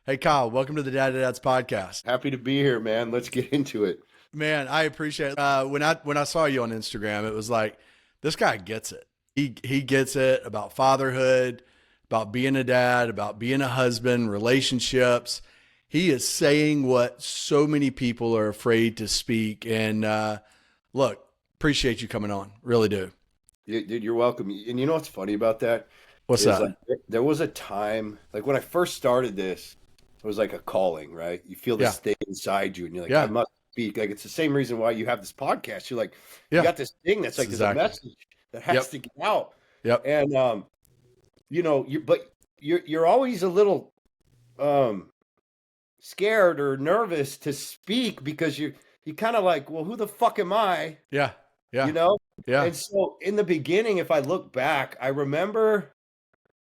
Hey, Kyle, welcome to the Dad to Dads podcast. Happy to be here, man. Let's get into it. Man, I appreciate it. When I saw you on Instagram, it was like, this guy gets it. He gets it about fatherhood, about being a dad, about being a husband, relationships. He is saying what so many people are afraid to speak. And look, appreciate you coming on. Really do. Dude, you're welcome. And you know what's funny about that What's is that? like there was a time, like when I first started this, it was like a calling, right? You feel Yeah. this thing inside you and you're like, I Yeah. must speak. Like it's the same reason why you have this podcast. You're like, you Yeah. got this thing that's like there's a Exactly. message that has Yep. to get out. Yep. And you're always a little um scared or nervous to speak because you kind of like, well, who the fuck am I? Yeah. You Yeah. know? Yeah. And so in the beginning, if I look back, I remember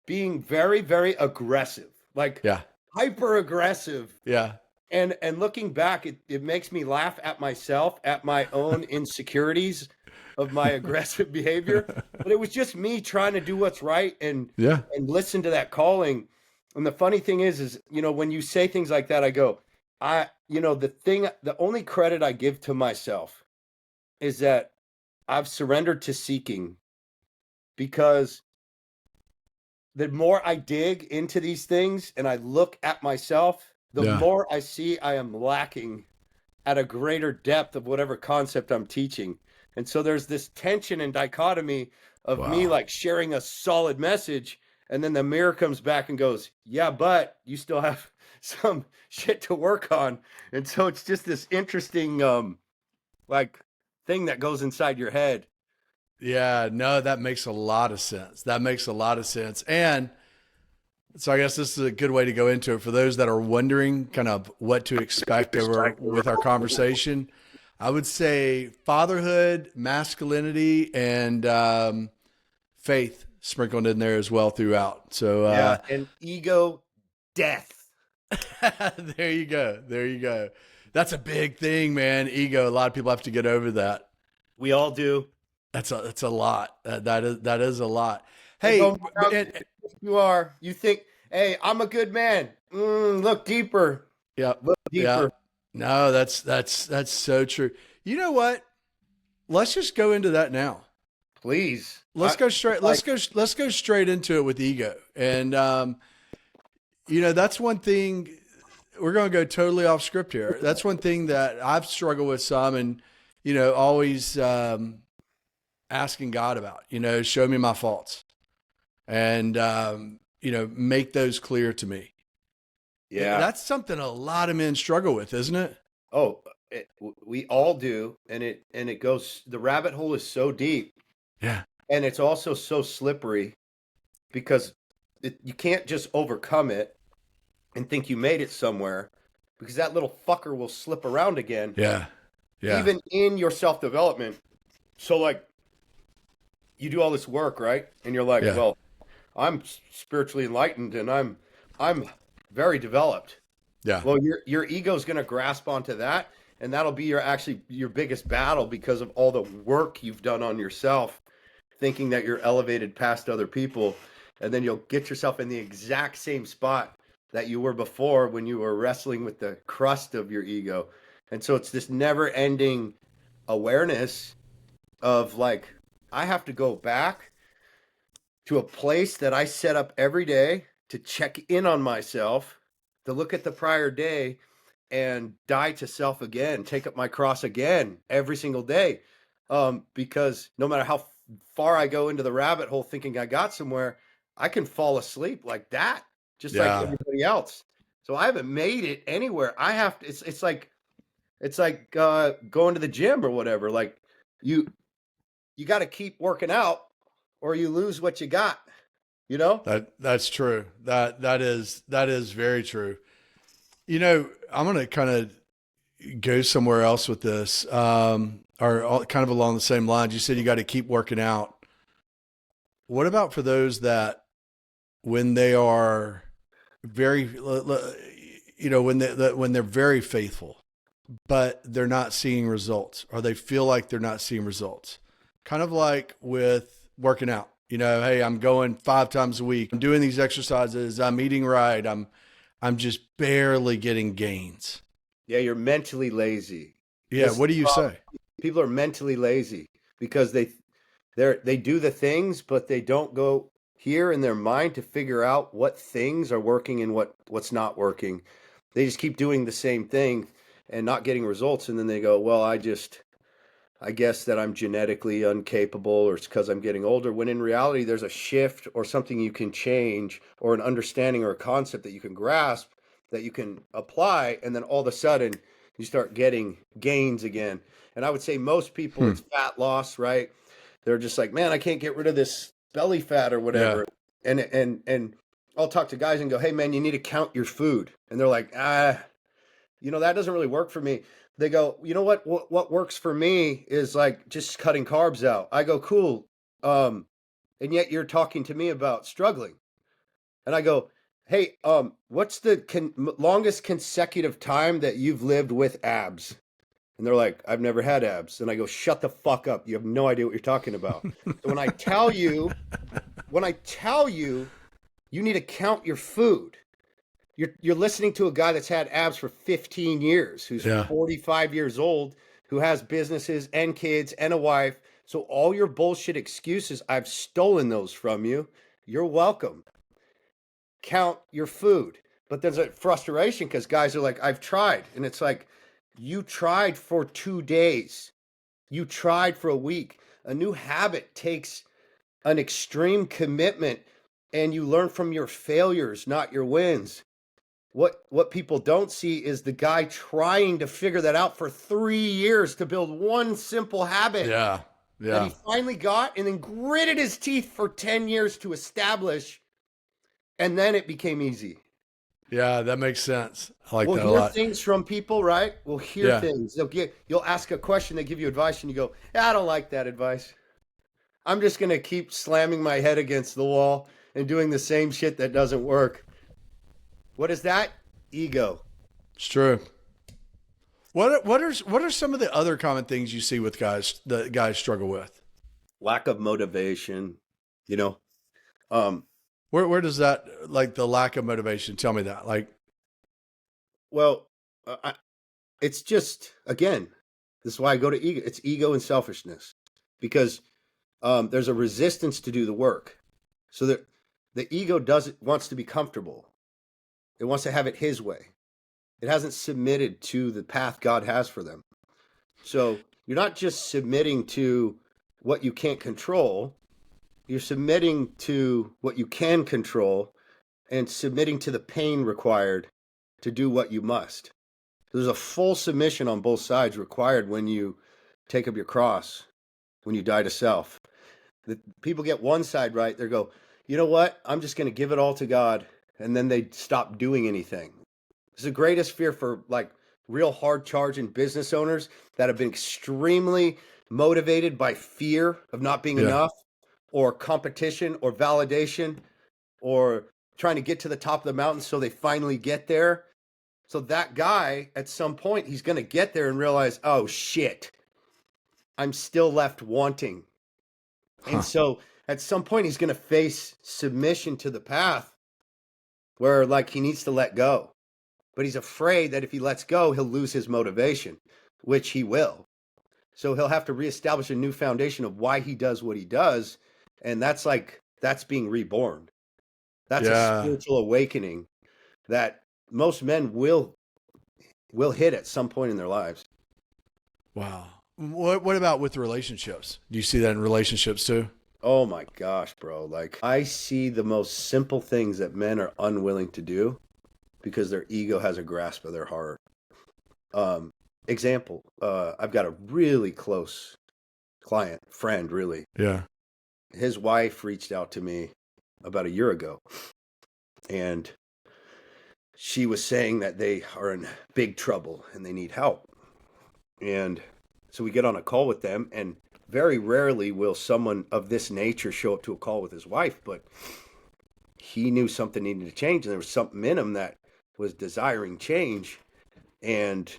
being very, very aggressive, like Yeah. hyper aggressive. Yeah. And looking back, it makes me laugh at myself, at my own insecurities of my aggressive behavior. But it was just me trying to do what's right Yeah. and listen to that calling. And the funny thing is, when you say things like that, I go, the only credit I give to myself is that I've surrendered to seeking, because the more I dig into these things and I look at myself, the Yeah. more I see I am lacking at a greater depth of whatever concept I'm teaching. And so there's this tension and dichotomy of me Wow. like sharing a solid message, and then the mirror comes back and goes, yeah, but you still have some shit to work on. And so it's just this interesting like thing that goes inside your head. Yeah, no, that makes a lot of sense. That makes a lot of sense. And so I guess this is a good way to go into it for those that are wondering kind of what to expect over with our conversation. I would say fatherhood, masculinity, and faith sprinkled in there as well throughout. So Yeah, and ego death. there you go. There you go. That's a big thing, man. Ego. A lot of people have to get over that. We all do. That's a lot. That is a lot. And Hey, no matter how good you are, you think, hey, I'm a good man. Look deeper. yeah, Look yeah. deeper. No, that's so true. You know what? Let's just go into that now. Please. Let's go straight. Let's go straight into it with ego. And that's one thing. We're going to go totally off script here. That's one thing that I've struggled with some, and always asking God about. Show me my faults, and make those clear to me. Yeah. That's something a lot of men struggle with, isn't it? Oh, we all do. And it goes, the rabbit hole is so deep, Yeah. and it's also so slippery, because you can't just overcome it and think you made it somewhere, because that little fucker will slip around again, Yeah. Yeah. even in your self-development. So like, you do all this work, right? And you're like, Yeah. well, I'm spiritually enlightened and I'm very developed. Yeah. Well, your ego's going to grasp onto that, and that'll be your biggest battle, because of all the work you've done on yourself, thinking that you're elevated past other people, and then you'll get yourself in the exact same spot that you were before when you were wrestling with the crust of your ego. And so it's this never-ending awareness of like, I have to go back to a place that I set up every day to check in on myself, to look at the prior day and die to self again, take up my cross again every single day. Because no matter how far I go into the rabbit hole thinking I got somewhere, I can fall asleep like that, just like Yeah. everybody else. So I haven't made it anywhere. I have to, it's like going to the gym or whatever. Like you got to keep working out or you lose what you got, That's true. That is very true. I'm going to kind of go somewhere else with this, kind of along the same lines. You said you got to keep working out. What about for those that when they are very, when they're very faithful, but they're not seeing results, or they feel like they're not seeing results? Kind of like with working out. Hey, I'm going 5 times a week. I'm doing these exercises. I'm eating right. I'm I'm just barely getting gains. Yeah, you're mentally lazy. Yeah. This What do you say? People are mentally lazy because they do the things, but they don't go here in their mind to figure out what things are working and what's not working. They just keep doing the same thing and not getting results, and then they go, well, I guess that I'm genetically incapable, or it's because I'm getting older, when in reality there's a shift or something you can change, or an understanding or a concept that you can grasp, that you can apply, and then all of a sudden you start getting gains again. And I would say most people, it's fat loss, right? They're just like, man, I can't get rid of this belly fat or Yeah. whatever. And I'll talk to guys and go, hey man, you need to count your food. And they're like, that doesn't really work for me. They go, you know what works for me is like just cutting carbs out. I go, cool. And yet you're talking to me about struggling. And I go, hey, what's the longest consecutive time that you've lived with abs? And they're like, I've never had abs. And I go, shut the fuck up. You have no idea what you're talking about. So when I tell you, you need to count your food. You're listening to a guy that's had abs for 15 years, who's 45 years old, who has businesses and kids and a wife. So all your bullshit excuses, I've stolen those from you. You're welcome. Count your food. But there's a frustration because guys are like, I've tried. And it's like, you tried for 2 days. You tried for a week. A new habit takes an extreme commitment, and you learn from your failures, not your wins. What people don't see is the guy trying to figure that out for 3 years to build one simple habit Yeah. that he finally got, and then gritted his teeth for 10 years to establish, and then it became easy. Yeah, that makes sense. I like We'll that a hear lot. things from people, right? We'll hear things. You'll ask a question, they give you advice, and you go, I don't like that advice. I'm just going to keep slamming my head against the wall and doing the same shit that doesn't work. What is that? Ego. It's true. What are some of the other common things you see with guys that guys struggle with? Lack of motivation, Where does that, like the lack of motivation? Tell me that. Like, well, it's just, again, this is why I go to ego. It's ego and selfishness, because there's a resistance to do the work. So that the ego wants to be comfortable. It wants to have it his way. It hasn't submitted to the path God has for them. So you're not just submitting to what you can't control. You're submitting to what you can control and submitting to the pain required to do what you must. There's a full submission on both sides required when you take up your cross, when you die to self. The people get one side right. They go, you know what? I'm just going to give it all to God. And then they stop doing anything. It's the greatest fear for like real hard charging business owners that have been extremely motivated by fear of not being enough, or competition, or validation, or trying to get to the top of the mountain so they finally get there. So that guy, at some point, he's going to get there and realize, oh shit, I'm still left wanting. And so at some point, he's going to face submission to the path where like he needs to let go. But he's afraid that if he lets go, he'll lose his motivation, which he will. So he'll have to reestablish a new foundation of why he does what he does. And that's being reborn. That's a spiritual awakening that most men will hit at some point in their lives. wow. What about with relationships? Do you see that in relationships too? Oh my gosh, bro. Like, I see the most simple things that men are unwilling to do because their ego has a grasp of their heart. Example, I've got a really close client, friend, really. Yeah. His wife reached out to me about a year ago, and she was saying that they are in big trouble and they need help. And so we get on a call with them, and very rarely will someone of this nature show up to a call with his wife, but he knew something needed to change, and there was something in him that was desiring change. And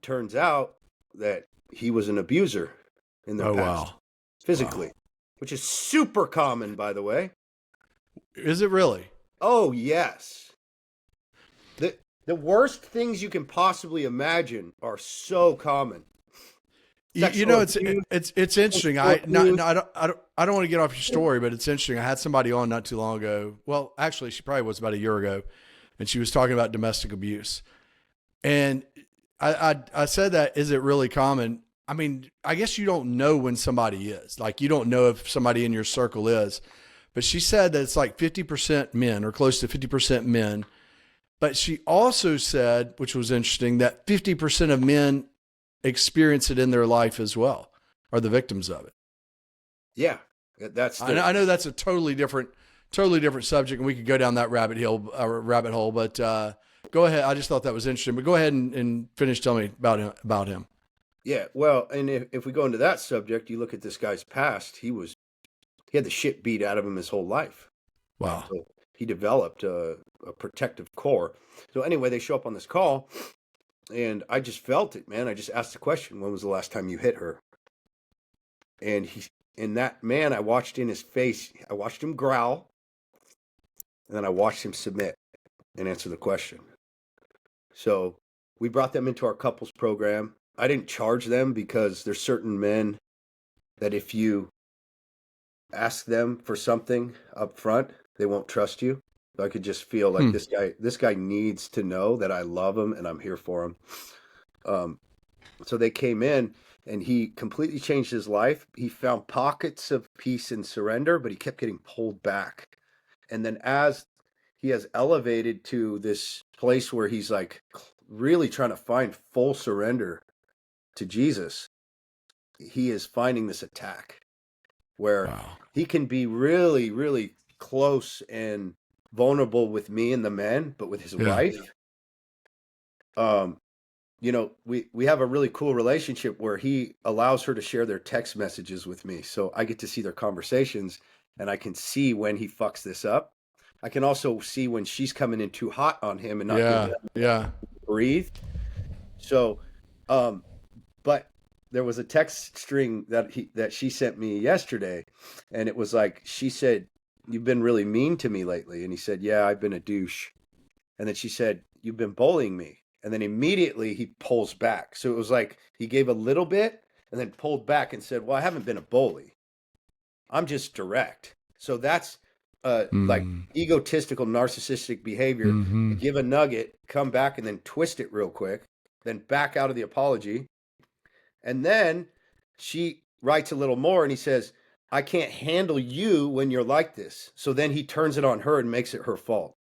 turns out that he was an abuser in the past, physically, which is super common, by the way. Is it really? Oh, yes. The the worst things you can possibly imagine are so common. You Sexual know, abuse, it's interesting. physical I not abuse. no, I don't want to get off your story, but it's interesting. I had somebody on not too long ago. Well, actually, she probably was about a year ago, and she was talking about domestic abuse. And I said that, is it really common? I mean, I guess you don't know when somebody is. Like, you don't know if somebody in your circle is. But she said that it's like 50% men, or close to 50% men. But she also said, which was interesting, that 50% of men experience it in their life as well, are the victims of it. Yeah, that's the I know that's a totally different subject, and we could go down that rabbit hole. But go ahead. I just thought that was interesting. But go ahead and finish telling me about him. yeah. Well, and if we go into that subject, you look at this guy's past. He had the shit beat out of him his whole life. Wow. So he developed a protective core. So anyway, they show up on this call, and I just felt it, man. I just asked the question, "When was the last time you hit her?" And that man, I watched in his face. I watched him growl, and then I watched him submit and answer the question. So we brought them into our couples program. I didn't charge them because there's certain men that if you ask them for something up front, they won't trust you. So I could just feel like this guy needs to know that I love him and I'm here for him. So they came in and he completely changed his life. He found pockets of peace and surrender, but he kept getting pulled back. And then as he has elevated to this place where he's like really trying to find full surrender to Jesus, he is finding this attack where Wow. he can be really, really close and vulnerable with me and the men, but with his Yeah. wife, you know, we have a really cool relationship where he allows her to share their text messages with me. So I get to see their conversations and I can see when he fucks this up. I can also see when she's coming in too hot on him and not giving Yeah. him Yeah. breathe. So, but there was a text string that she sent me yesterday, and it was like she said, "You've been really mean to me lately," and he said, "Yeah, I've been a douche." And then she said, "You've been bullying me," and then immediately he pulls back. So it was like he gave a little bit and then pulled back and said, "Well, I haven't been a bully. I'm just direct." So that's like Mm. egotistical, narcissistic behavior. Hmm. Give a nugget, come back, and then twist it real quick, then back out of the apology. And then she writes a little more and he says, "I can't handle you when you're like this." So then he turns it on her and makes it her fault.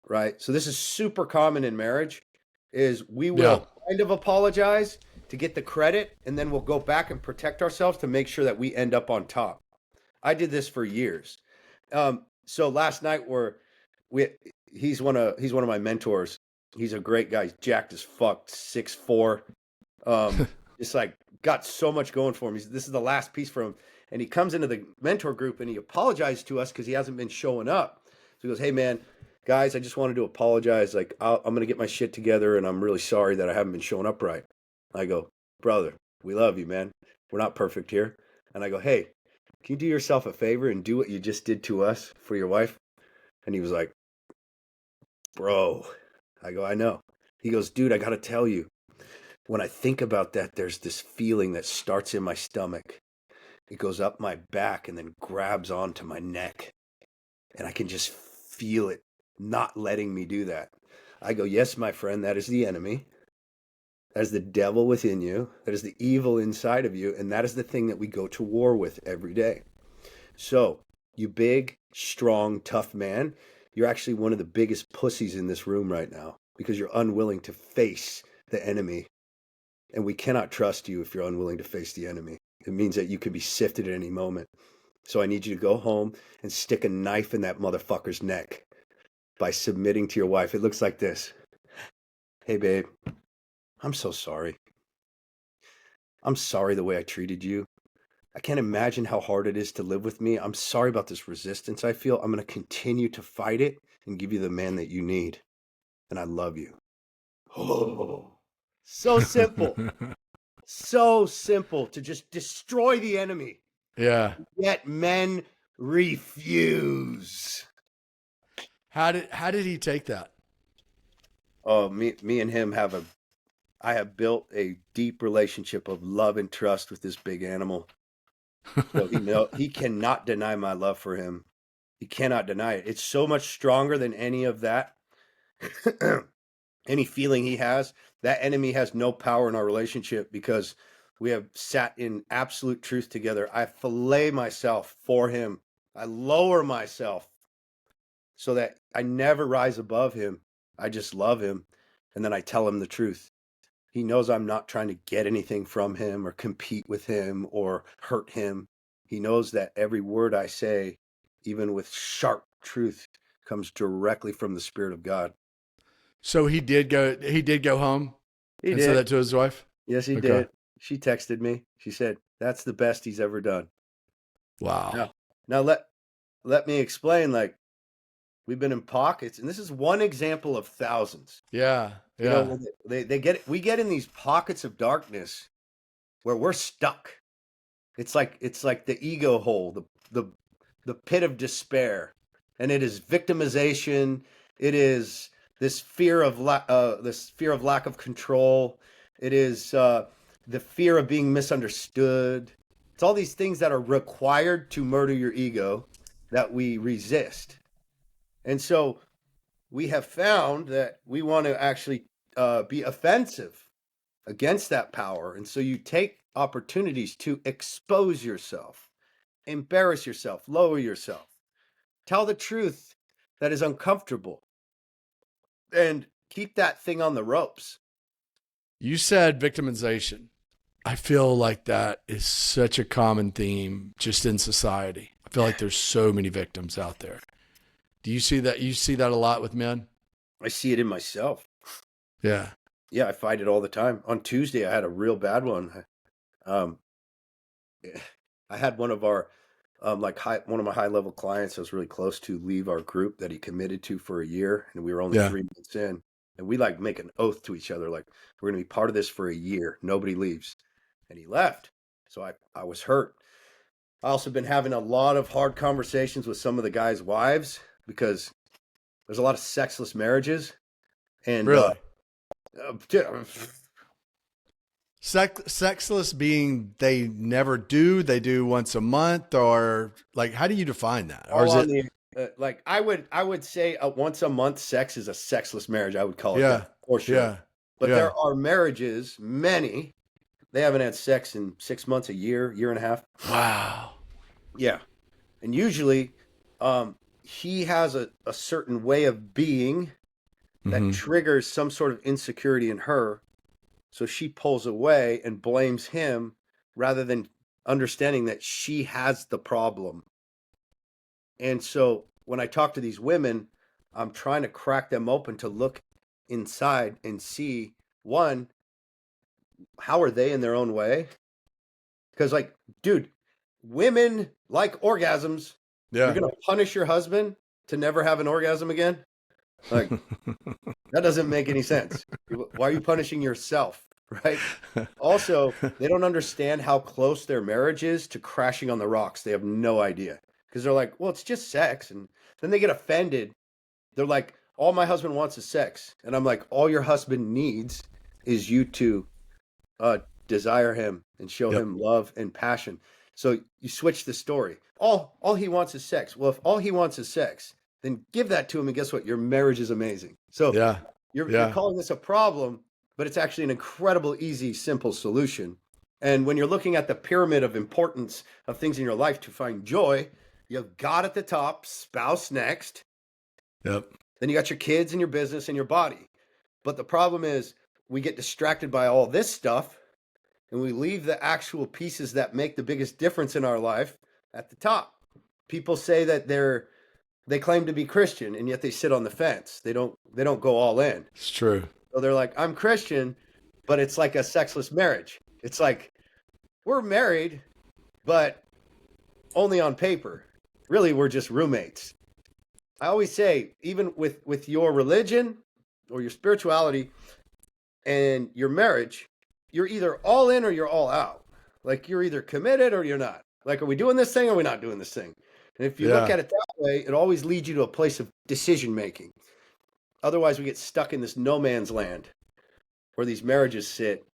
Right. So this is super common in marriage is we Yeah. will kind of apologize to get the credit and then we'll go back and protect ourselves to make sure that we end up on top. I did this for years. So last night we he's one of my mentors. He's a great guy. He's jacked as fuck, 6'4". Just like got so much going for him. This is the last piece for him. And he comes into the mentor group and he apologized to us because he hasn't been showing up. So he goes, "Hey man, guys, I just wanted to apologize. Like I'm gonna get my shit together and I'm really sorry that I haven't been showing up right." I go, "Brother, we love you, man. We're not perfect here." And I go, "Hey, can you do yourself a favor and do what you just did to us for your wife?" And he was like, "Bro." I go, "I know." He goes, "Dude, I gotta tell you, when I think about that, there's this feeling that starts in my stomach. It goes up my back and then grabs onto my neck. And I can just feel it not letting me do that." I go, "Yes, my friend, that is the enemy. That is the devil within you. That is the evil inside of you. And that is the thing that we go to war with every day." So, you big, strong, tough man, you're actually one of the biggest pussies in this room right now because you're unwilling to face the enemy. And we cannot trust you if you're unwilling to face the enemy. It means that you could be sifted at any moment. So I need you to go home and stick a knife in that motherfucker's neck by submitting to your wife. It looks like this. "Hey, babe, I'm so sorry. I'm sorry the way I treated you. I can't imagine how hard it is to live with me. I'm sorry about this resistance I feel. I'm going to continue to fight it and give you the man that you need. And I love you." Oh, so simple. So simple to just destroy the enemy. Yeah. Yet men refuse. How did he take that? Oh, me and him I have built a deep relationship of love and trust with this big animal. So he cannot deny my love for him. He cannot deny it. It's so much stronger than any of that. Any feeling he has, that enemy has no power in our relationship because we have sat in absolute truth together. I fillet myself for him. I lower myself so that I never rise above him. I just love him. And then I tell him the truth. He knows I'm not trying to get anything from him or compete with him or hurt him. He knows that every word I say, even with sharp truth, comes directly from the Spirit of God. So he did go home He and said did. that to his wife? Yes, he Okay. did. She texted me. She said, "That's the best he's ever done." Wow. Now let me explain. Like, we've been in pockets, and this is one example of thousands. Yeah. You know, Yeah. when we get in these pockets of darkness where we're stuck. It's like the ego hole, the pit of despair, and it is victimization. It is this fear of lack of control. It is the fear of being misunderstood. It's all these things that are required to murder your ego that we resist. And so we have found that we want to actually be offensive against that power. And so you take opportunities to expose yourself, embarrass yourself, lower yourself, tell the truth that is uncomfortable, and keep that thing on the ropes. You said victimization. I feel like that is such a common theme just in society. I feel like there's so many victims out there. Do you see that? You see that a lot with men? I see it in myself. Yeah. Yeah, I fight it all the time. On Tuesday, I had a real bad one. Um, I had one of our one of my high level clients I was really close to leave our group that he committed to for a year, and we were only Yeah. 3 months in, and we like make an oath to each other, like we're gonna be part of this for a year. Nobody leaves, and he left. So I was hurt. I also been having a lot of hard conversations with some of the guys' wives because there's a lot of sexless marriages, and Really? uh, Sexless being they never do, they do once a month, or like, how do you define that? Or all is on it, the like I would say a once a month sex is a sexless marriage. I would call it yeah, that for sure. yeah, But yeah. there are marriages, many, they haven't had sex in 6 months, a year and a half. Wow. Yeah. And usually he has a certain way of being that Mm-hmm. triggers some sort of insecurity in her. So she pulls away and blames him rather than understanding that she has the problem. And so when I talk to these women, I'm trying to crack them open to look inside and see, one, how are they in their own way? Because, like, dude, women like orgasms. You're Yeah. going to punish your husband to never have an orgasm again? Like, that doesn't make any sense. Why are you punishing yourself? Right? Also, they don't understand how close their marriage is to crashing on the rocks. They have no idea because they're like, well, it's just sex. And then they get offended. They're like, all my husband wants is sex. And I'm like, all your husband needs is you to desire him and show Yep. him love and passion. So you switch the story. All he wants is sex. Well, if all he wants is sex, then give that to him, and guess what? Your marriage is amazing. So Yeah. you're Yeah. calling this a problem, but it's actually an incredible, easy, simple solution. And when you're looking at the pyramid of importance of things in your life to find joy, you've got at the top spouse next. Yep. Then you got your kids and your business and your body. But the problem is we get distracted by all this stuff and we leave the actual pieces that make the biggest difference in our life at the top. People say that they claim to be Christian and yet they sit on the fence. They don't go all in. It's true. So they're like, I'm Christian, but it's like a sexless marriage. It's like we're married, but only on paper. Really, we're just roommates. I always say, even with your religion or your spirituality and your marriage, you're either all in or you're all out. Like, you're either committed or you're not. Like, are we doing this thing or are we not doing this thing? And if you look Yeah. at it that way, it always leads you to a place of decision making. otherwise we get stuck in this no man's land where these marriages sit,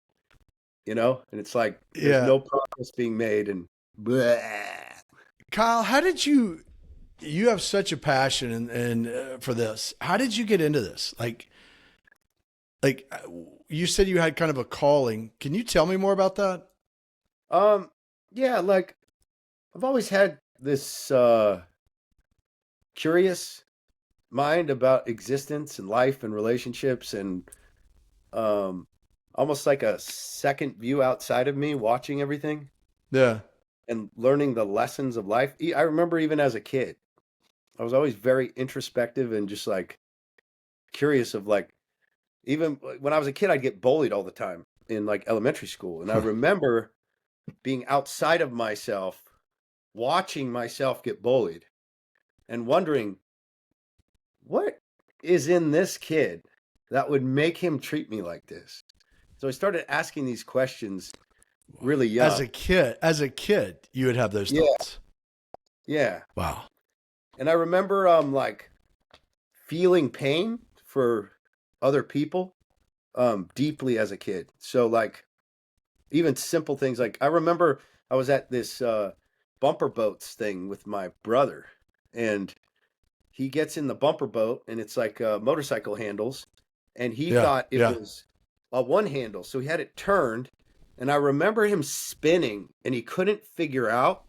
and it's like there's Yeah. no progress being made and bleh. Kyle, how did you have such a passion for this. How did you get into this? Like you said you had kind of a calling. Can you tell me more about that? Um, yeah, like I've always had this curious mind about existence and life and relationships and um almost like a second view outside of me watching everything Yeah. and learning the lessons of life. I remember even as a kid, I was always very introspective and just like curious of like even when I was a kid I'd get bullied all the time in like elementary school and I remember being outside of myself watching myself get bullied and wondering what is in this kid that would make him treat me like this? So I started asking these questions really young. As a kid, you would have those Yeah, thoughts. yeah. Wow. And I remember like feeling pain for other people deeply as a kid. So like even simple things like I remember I was at this bumper boats thing with my brother and he gets in the bumper boat and it's like motorcycle handles and he Yeah. thought it Yeah. was a one handle so he had it turned and I remember him spinning and he couldn't figure out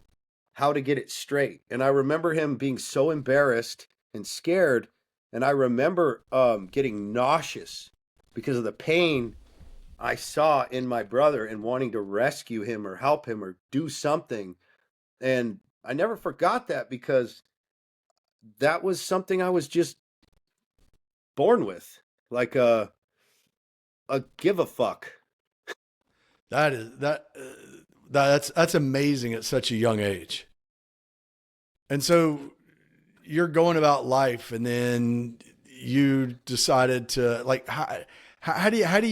how to get it straight and I remember him being so embarrassed and scared and I remember getting nauseous because of the pain I saw in my brother and wanting to rescue him or help him or do something and I never forgot that because that was something I was just born with, like a give a fuck. That is that's amazing at such a young age. And so you're going about life and then you decided to like how did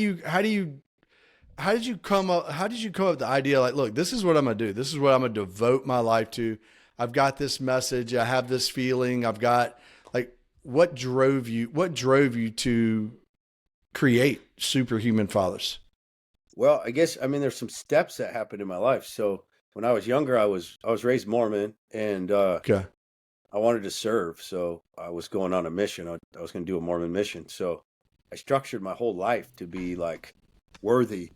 you come up with the idea like look, this is what I'm going to do. This is what I'm going to devote my life to. I've got this message, I have this feeling, I've got like what drove you to create Superhuman Fathers? Well, I guess I mean there's some steps that happened in my life. So when I was younger, I was raised Mormon, and Okay. I wanted to serve. So I was going on a mission. I was going to do a Mormon mission. So I structured my whole life to be like worthy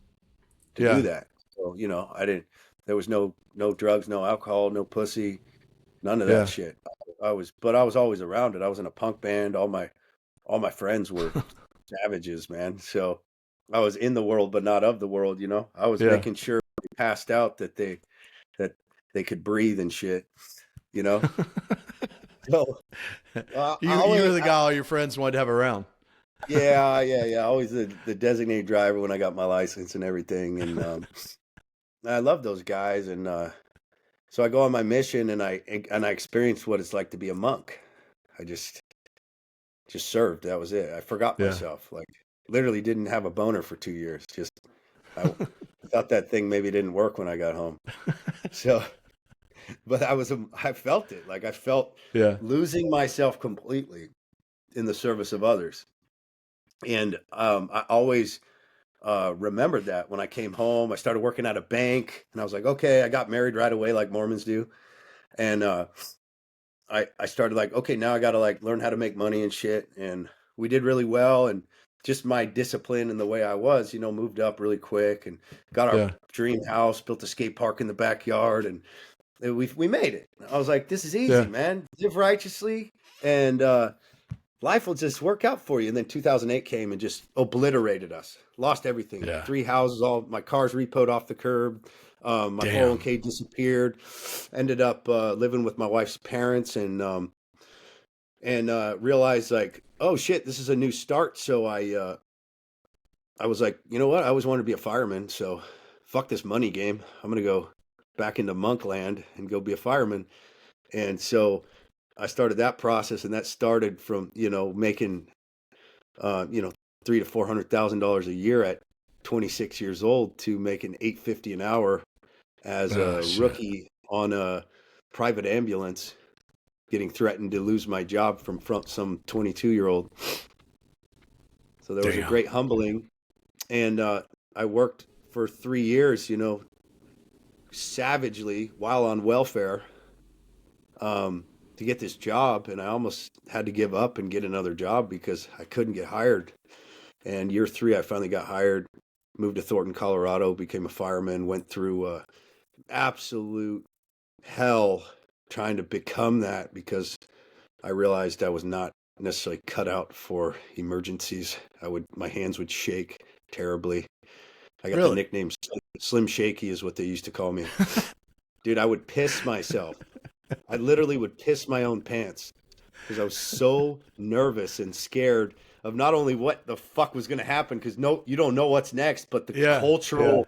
to do Yeah. that. So I didn't. There was no drugs, no alcohol, no pussy, none of that Yeah. shit. But I was always around it. I was in a punk band. All my friends were savages, man. So I was in the world, but not of the world. I was Yeah. making sure they passed out that they could breathe and shit. You know. So I You were always, the guy all your friends wanted to have around. yeah, yeah, yeah. Always the designated driver when I got my license and everything, and I love those guys. And so I go on my mission, and I experienced what it's like to be a monk. I just served. That was it. I forgot Yeah. myself. Like literally didn't have a boner for 2 years. Just I thought that thing maybe didn't work when I got home. So, but I felt it. Like I felt Yeah. losing myself completely in the service of others. And I always remembered that when I came home, I started working at a bank, and I was like, okay, I got married right away, like Mormons do, and I started like, okay, now I got to like learn how to make money and shit, and we did really well, and just my discipline and the way I was, moved up really quick, and got our Yeah. dream house, built a skate park in the backyard, and we made it. I was like, this is easy, Yeah. man. Live righteously, and life will just work out for you. And then 2008 came and just obliterated us. Lost everything. Yeah. 3 houses, all my cars repoed off the curb. My Damn. 401k disappeared. Ended up living with my wife's parents and realized like, oh shit, this is a new start. So I was like, you know what? I always wanted to be a fireman. So fuck this money game. I'm gonna go back into monk land and go be a fireman. And so I started that process, and that started from making uh, you know, $300,000 to $400,000 a year at 26 years old to making $850 an hour as Oh a shit. rookie on a private ambulance, getting threatened to lose my job from some 22-year-old. So there was a great humbling. And I worked for 3 years, savagely while on welfare, to get this job. And I almost had to give up and get another job because I couldn't get hired. And year 3, I finally got hired, moved to Thornton, Colorado, became a fireman, went through absolute hell trying to become that because I realized I was not necessarily cut out for emergencies. My hands would shake terribly. I got the nickname Slim Shaky is what they used to call me. Dude, I would piss myself. I literally would piss my own pants because I was so nervous and scared of not only what the fuck was going to happen, because you don't know what's next, but the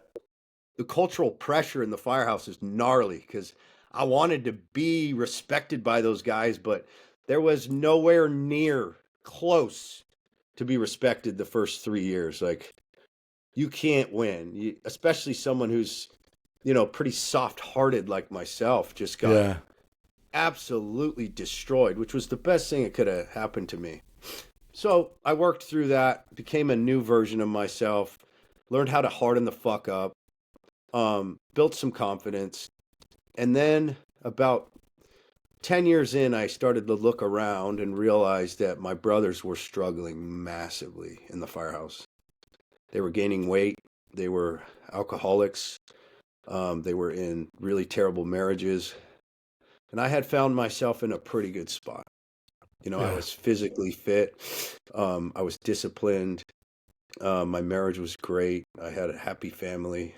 cultural pressure in the firehouse is gnarly because I wanted to be respected by those guys, but there was nowhere near close to be respected the first 3 years. Like, you can't win, especially someone who's, pretty soft-hearted like myself, just got absolutely destroyed, which was the best thing that could have happened to me. So I worked through that, became a new version of myself, learned how to harden the fuck up, built some confidence. And then about 10 years in, I started to look around and realized that my brothers were struggling massively in the firehouse. They were gaining weight. They were alcoholics. They were in really terrible marriages. And I had found myself in a pretty good spot. I was physically fit. I was disciplined. My marriage was great. I had a happy family.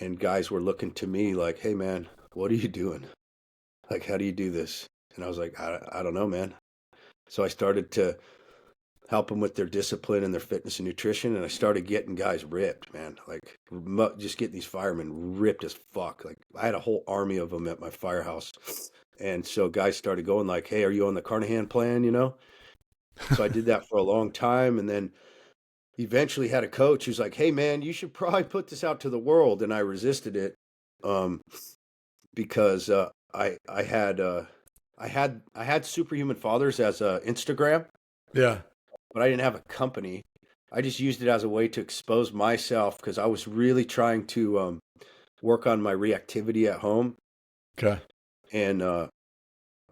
And guys were looking to me like, hey, man, what are you doing? Like, how do you do this? And I was like, I don't know, man. So I started to help them with their discipline and their fitness and nutrition. And I started getting guys ripped, man. Like, just getting these firemen ripped as fuck. Like, I had a whole army of them at my firehouse. And so guys started going like, hey, are you on the Carnohan plan, So I did that for a long time. And then eventually had a coach who's like, hey, man, you should probably put this out to the world. And I resisted it because I had Superhuman Fathers as a Instagram. Yeah. But I didn't have a company. I just used it as a way to expose myself because I was really trying to work on my reactivity at home. Okay. And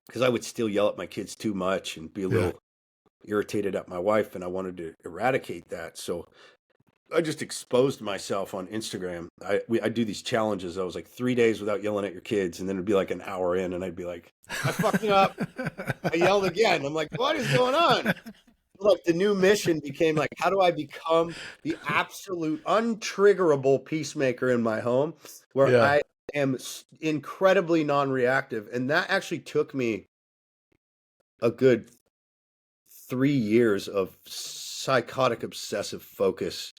because I would still yell at my kids too much and be a little irritated at my wife, and I wanted to eradicate that. So I just exposed myself on Instagram. I do these challenges. I was like 3 days without yelling at your kids, and then it'd be like an hour in, and I'd be like, I fucked up. I yelled again. I'm like, what is going on? Like, the new mission became like, how do I become the absolute untriggerable peacemaker in my home where I am incredibly non-reactive? And that actually took me a good 3 years of psychotic obsessive focus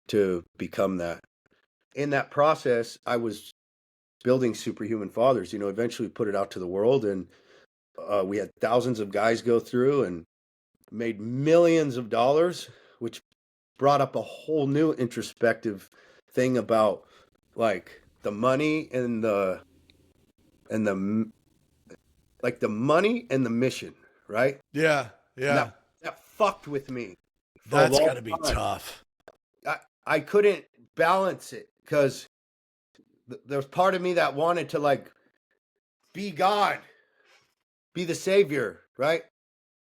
to become that. In that process, I was building Superhuman Fathers, eventually put it out to the world, and we had thousands of guys go through and made millions of dollars, which brought up a whole new introspective thing about like the money and the money and the mission, right? Yeah. And that fucked with me. That's got to be tough. I couldn't balance it because there's part of me that wanted to like be God, be the savior, right?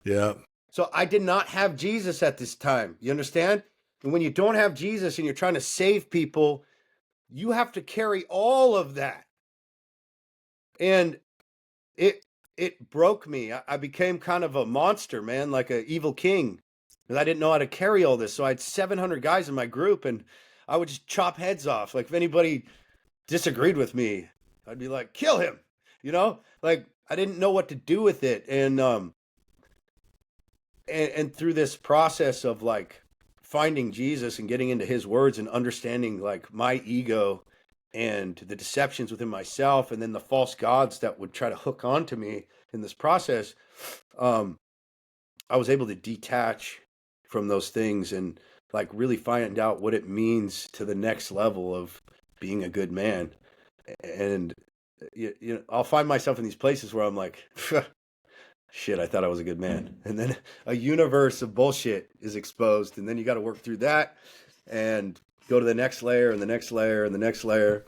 Yeah. So I did not have Jesus at this time. You understand? And when you don't have Jesus and you're trying to save people, you have to carry all of that. And it broke me. I became kind of a monster, man, like an evil king. And I didn't know how to carry all this. So I had 700 guys in my group, and I would just chop heads off. Like, if anybody disagreed with me, I'd be like, kill him. Like, I didn't know what to do with it. And through this process of like finding Jesus and getting into his words and understanding like my ego and the deceptions within myself, and then the false gods that would try to hook onto me in this process, I was able to detach from those things and like really find out what it means to the next level of being a good man. And I'll find myself in these places where I'm like, shit, I thought I was a good man. And then a universe of bullshit is exposed. And then you got to work through that and go to the next layer and the next layer and the next layer.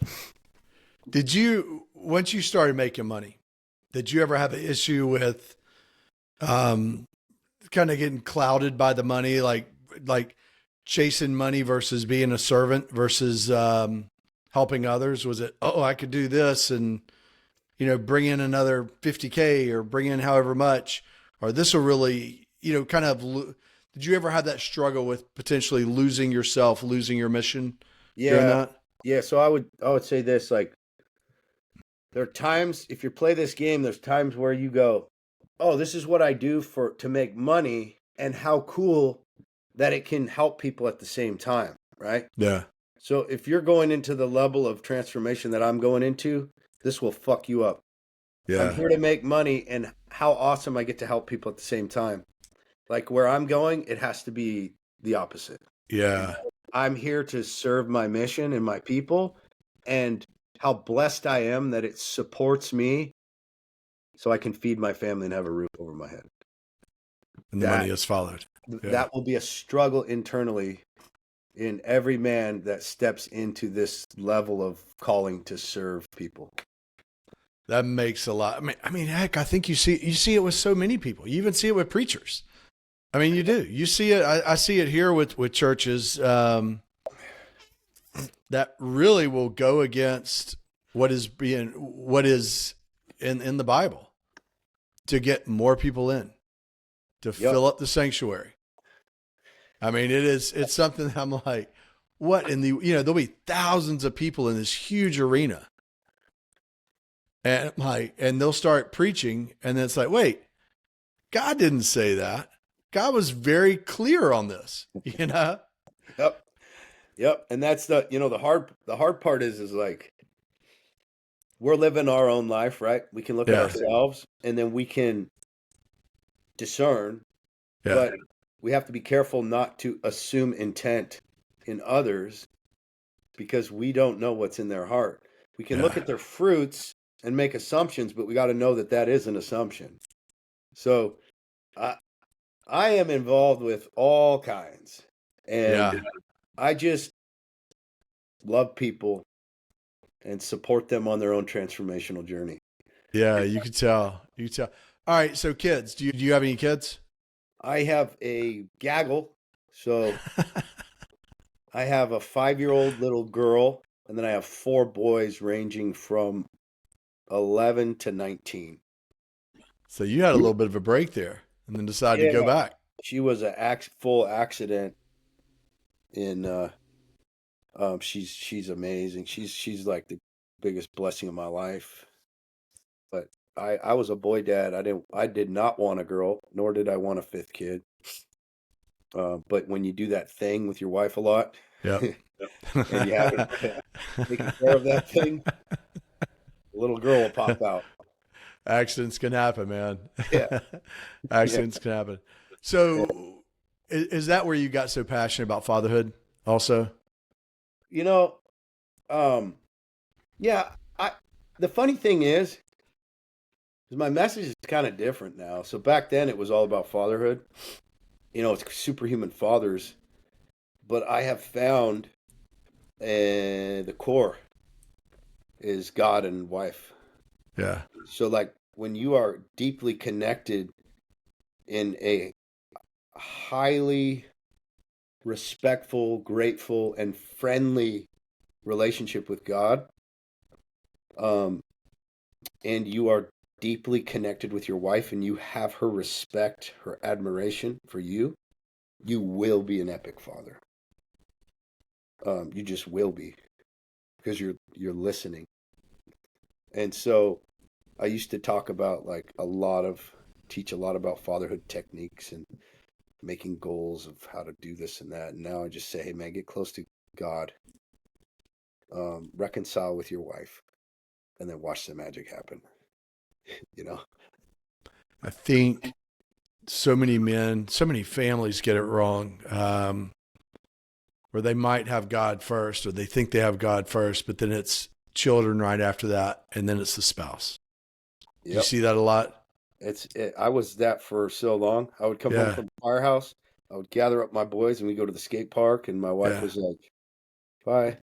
Did you, once you started making money, did you ever have an issue with kind of getting clouded by the money, like chasing money versus being a servant versus helping others? Was it, oh, I could do this and, you know, bring in another 50K or bring in however much, or this will really, you know, kind of, did you ever have that struggle with potentially losing yourself, losing your mission? During that? Yeah. So I would say this, like, there are times, if you play this game, there's times where you go, oh, this is what I do to make money, and how cool that it can help people at the same time, right? Yeah. So if you're going into the level of transformation that I'm going into, this will fuck you up. Yeah. I'm here to make money, and how awesome I get to help people at the same time. Like where I'm going, it has to be the opposite. Yeah. I'm here to serve my mission and my people, and how blessed I am that it supports me so I can feed my family and have a roof over my head. And the money has followed. Yeah. That will be a struggle internally in every man that steps into this level of calling to serve people. That makes a lot. I mean, heck, I think you see it with so many people. You even see it with preachers. I mean, you do. You see it. I see it here with churches that really will go against what is in the Bible to get more people in, to fill up the sanctuary. I mean, it's something that I'm like, what in the, you know, there'll be thousands of people in this huge arena. And and they'll start preaching, and then it's like, wait, God didn't say that. God was very clear on this, you know? Yep. And that's the hard part is like, we're living our own life, right? We can look at ourselves, and then we can discern, but we have to be careful not to assume intent in others, because we don't know what's in their heart. We can look at their fruits and make assumptions, but we got to know that that is an assumption. So I am involved with all kinds, and I just love people and support them on their own transformational journey. Yeah, you can tell. You can tell. All right, so kids, do you have any kids? I have a gaggle. So I have a 5-year-old little girl, and then I have 4 boys ranging from 11 to 19. So you had a little bit of a break there, and then decided to go back. She was a full accident. She's amazing. She's like the biggest blessing of my life. But I was a boy dad. I did not want a girl, nor did I want a 5th kid. But when you do that thing with your wife a lot, and you haven't taken care of that thing, a little girl will pop out. Accidents can happen, man. Yeah. Accidents can happen. So is that where you got so passionate about fatherhood also? You know, the funny thing is my message is kind of different now. So back then it was all about fatherhood. You know, it's Superhuman Fathers. But I have found the core is God and wife. Yeah. So like when you are deeply connected in a highly respectful, grateful, and friendly relationship with God, and you are deeply connected with your wife, and you have her respect, her admiration for you, you will be an epic father. You just will be, because you're listening. And so I used to talk about teach a lot about fatherhood techniques and making goals of how to do this and that. And now I just say, hey man, get close to God, reconcile with your wife, and then watch the magic happen. You know, I think so many men, so many families get it wrong, where they might have God first, or they think they have God first, but then it's children right after that, and then it's the spouse. Yep. You see that a lot? I was that for so long. I would come home Yeah. from the firehouse. I would gather up my boys and we go to the skate park. And my wife Yeah. was like, "Bye."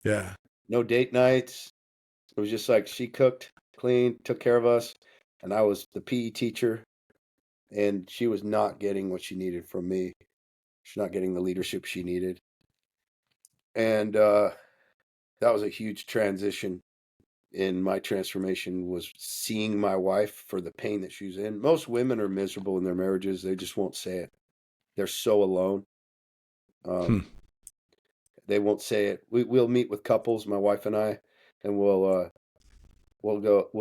Yeah. No date nights. It was just like she cooked, cleaned, took care of us, and I was the PE teacher. And she was not getting what she needed from me. She's not getting the leadership she needed, and that was a huge transition in my transformation. Was seeing my wife for the pain that she's in. Most women are miserable in their marriages; they just won't say it. They're so alone. Hmm. Um, they won't say it. We'll meet with couples, my wife and I, and we'll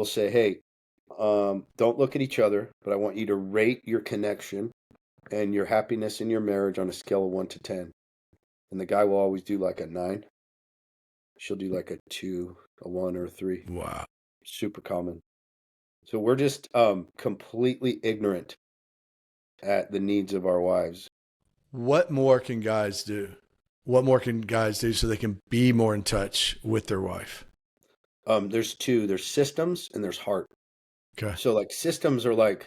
say, hey, don't look at each other, but I want you to rate your connection and your happiness in your marriage on a scale of 1 to 10. And the guy will always do like a 9. She'll do like a 2, a 1, or a 3. Wow. Super common. So we're just completely ignorant at the needs of our wives. What more can guys do? What more can guys do so they can be more in touch with their wife? There's two. There's systems and there's heart. Okay. So like systems are like,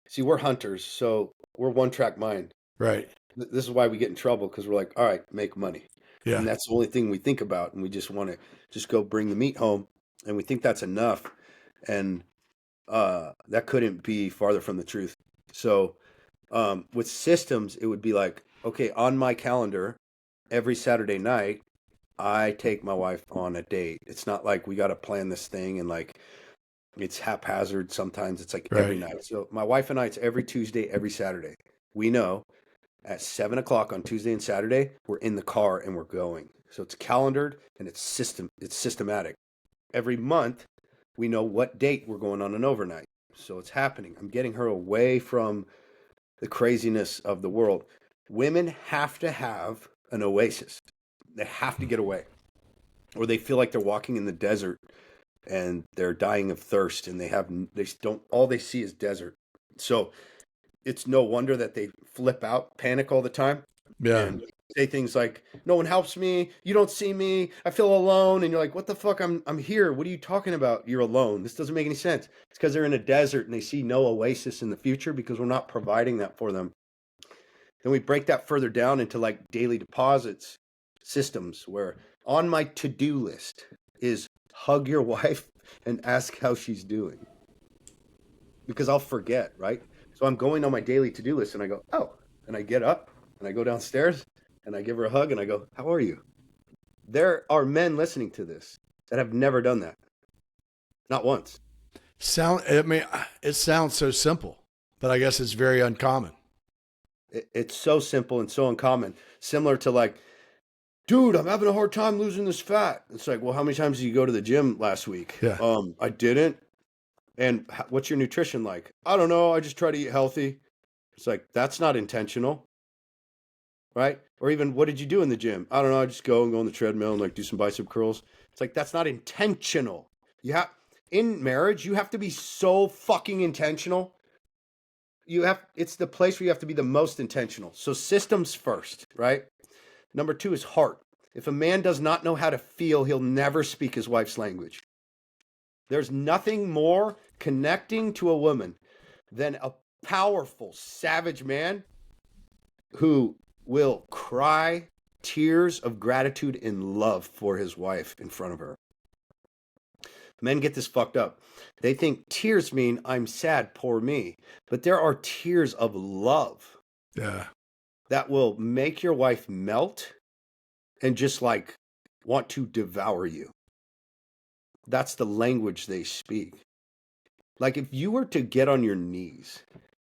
see, we're hunters, so we're one-track mind. Right. This is why we get in trouble, because we're like, all right, make money. Yeah. And that's the only thing we think about. And we just want to just go bring the meat home. And we think that's enough. And that couldn't be farther from the truth. So with systems, it would be like, okay, on my calendar, every Saturday night, I take my wife on a date. It's not like we got to plan this thing and like it's haphazard. Sometimes it's like every Right. night. So my wife and I, it's every Tuesday, every Saturday. We know at 7 o'clock on Tuesday and Saturday, we're in the car and we're going. So it's calendared and it's systematic. Every month, we know what date we're going on an overnight. So it's happening. I'm getting her away from the craziness of the world. Women have to have an oasis. They have to get away, or they feel like they're walking in the desert and they're dying of thirst, and they don't, all they see is desert. So it's no wonder that they flip out, panic all the time, Yeah. and say things like, "No one helps me. You don't see me. I feel alone." And you're like, "What the fuck? I'm here. What are you talking about? You're alone. This doesn't make any sense." It's because they're in a desert and they see no oasis in the future because we're not providing that for them. Then we break that further down into like daily deposits systems, where on my to-do list is hug your wife and ask how she's doing, because I'll forget, right? So I'm going on my daily to-do list and I go, "Oh," and I get up and I go downstairs and I give her a hug and I go, "How are you?" There are men listening to this that have never done that. Not once. I mean, it sounds so simple, but I guess it's very uncommon. It's so simple and so uncommon. Similar to like, "Dude, I'm having a hard time losing this fat." It's like, "Well, how many times did you go to the gym last week?" Yeah. I didn't. "And what's your nutrition like?" "I don't know. I just try to eat healthy." It's like, that's not intentional, right? Or even, "What did you do in the gym?" "I don't know. I just go on the treadmill and like do some bicep curls." It's like, that's not intentional. In marriage, you have to be so fucking intentional. It's the place where you have to be the most intentional. So systems first, right? Number 2 is heart. If a man does not know how to feel, he'll never speak his wife's language. There's nothing more connecting to a woman than a powerful, savage man who will cry tears of gratitude and love for his wife in front of her. Men get this fucked up. They think tears mean I'm sad, poor me. But there are tears of love Yeah. that will make your wife melt and just like want to devour you. That's the language they speak. Like if you were to get on your knees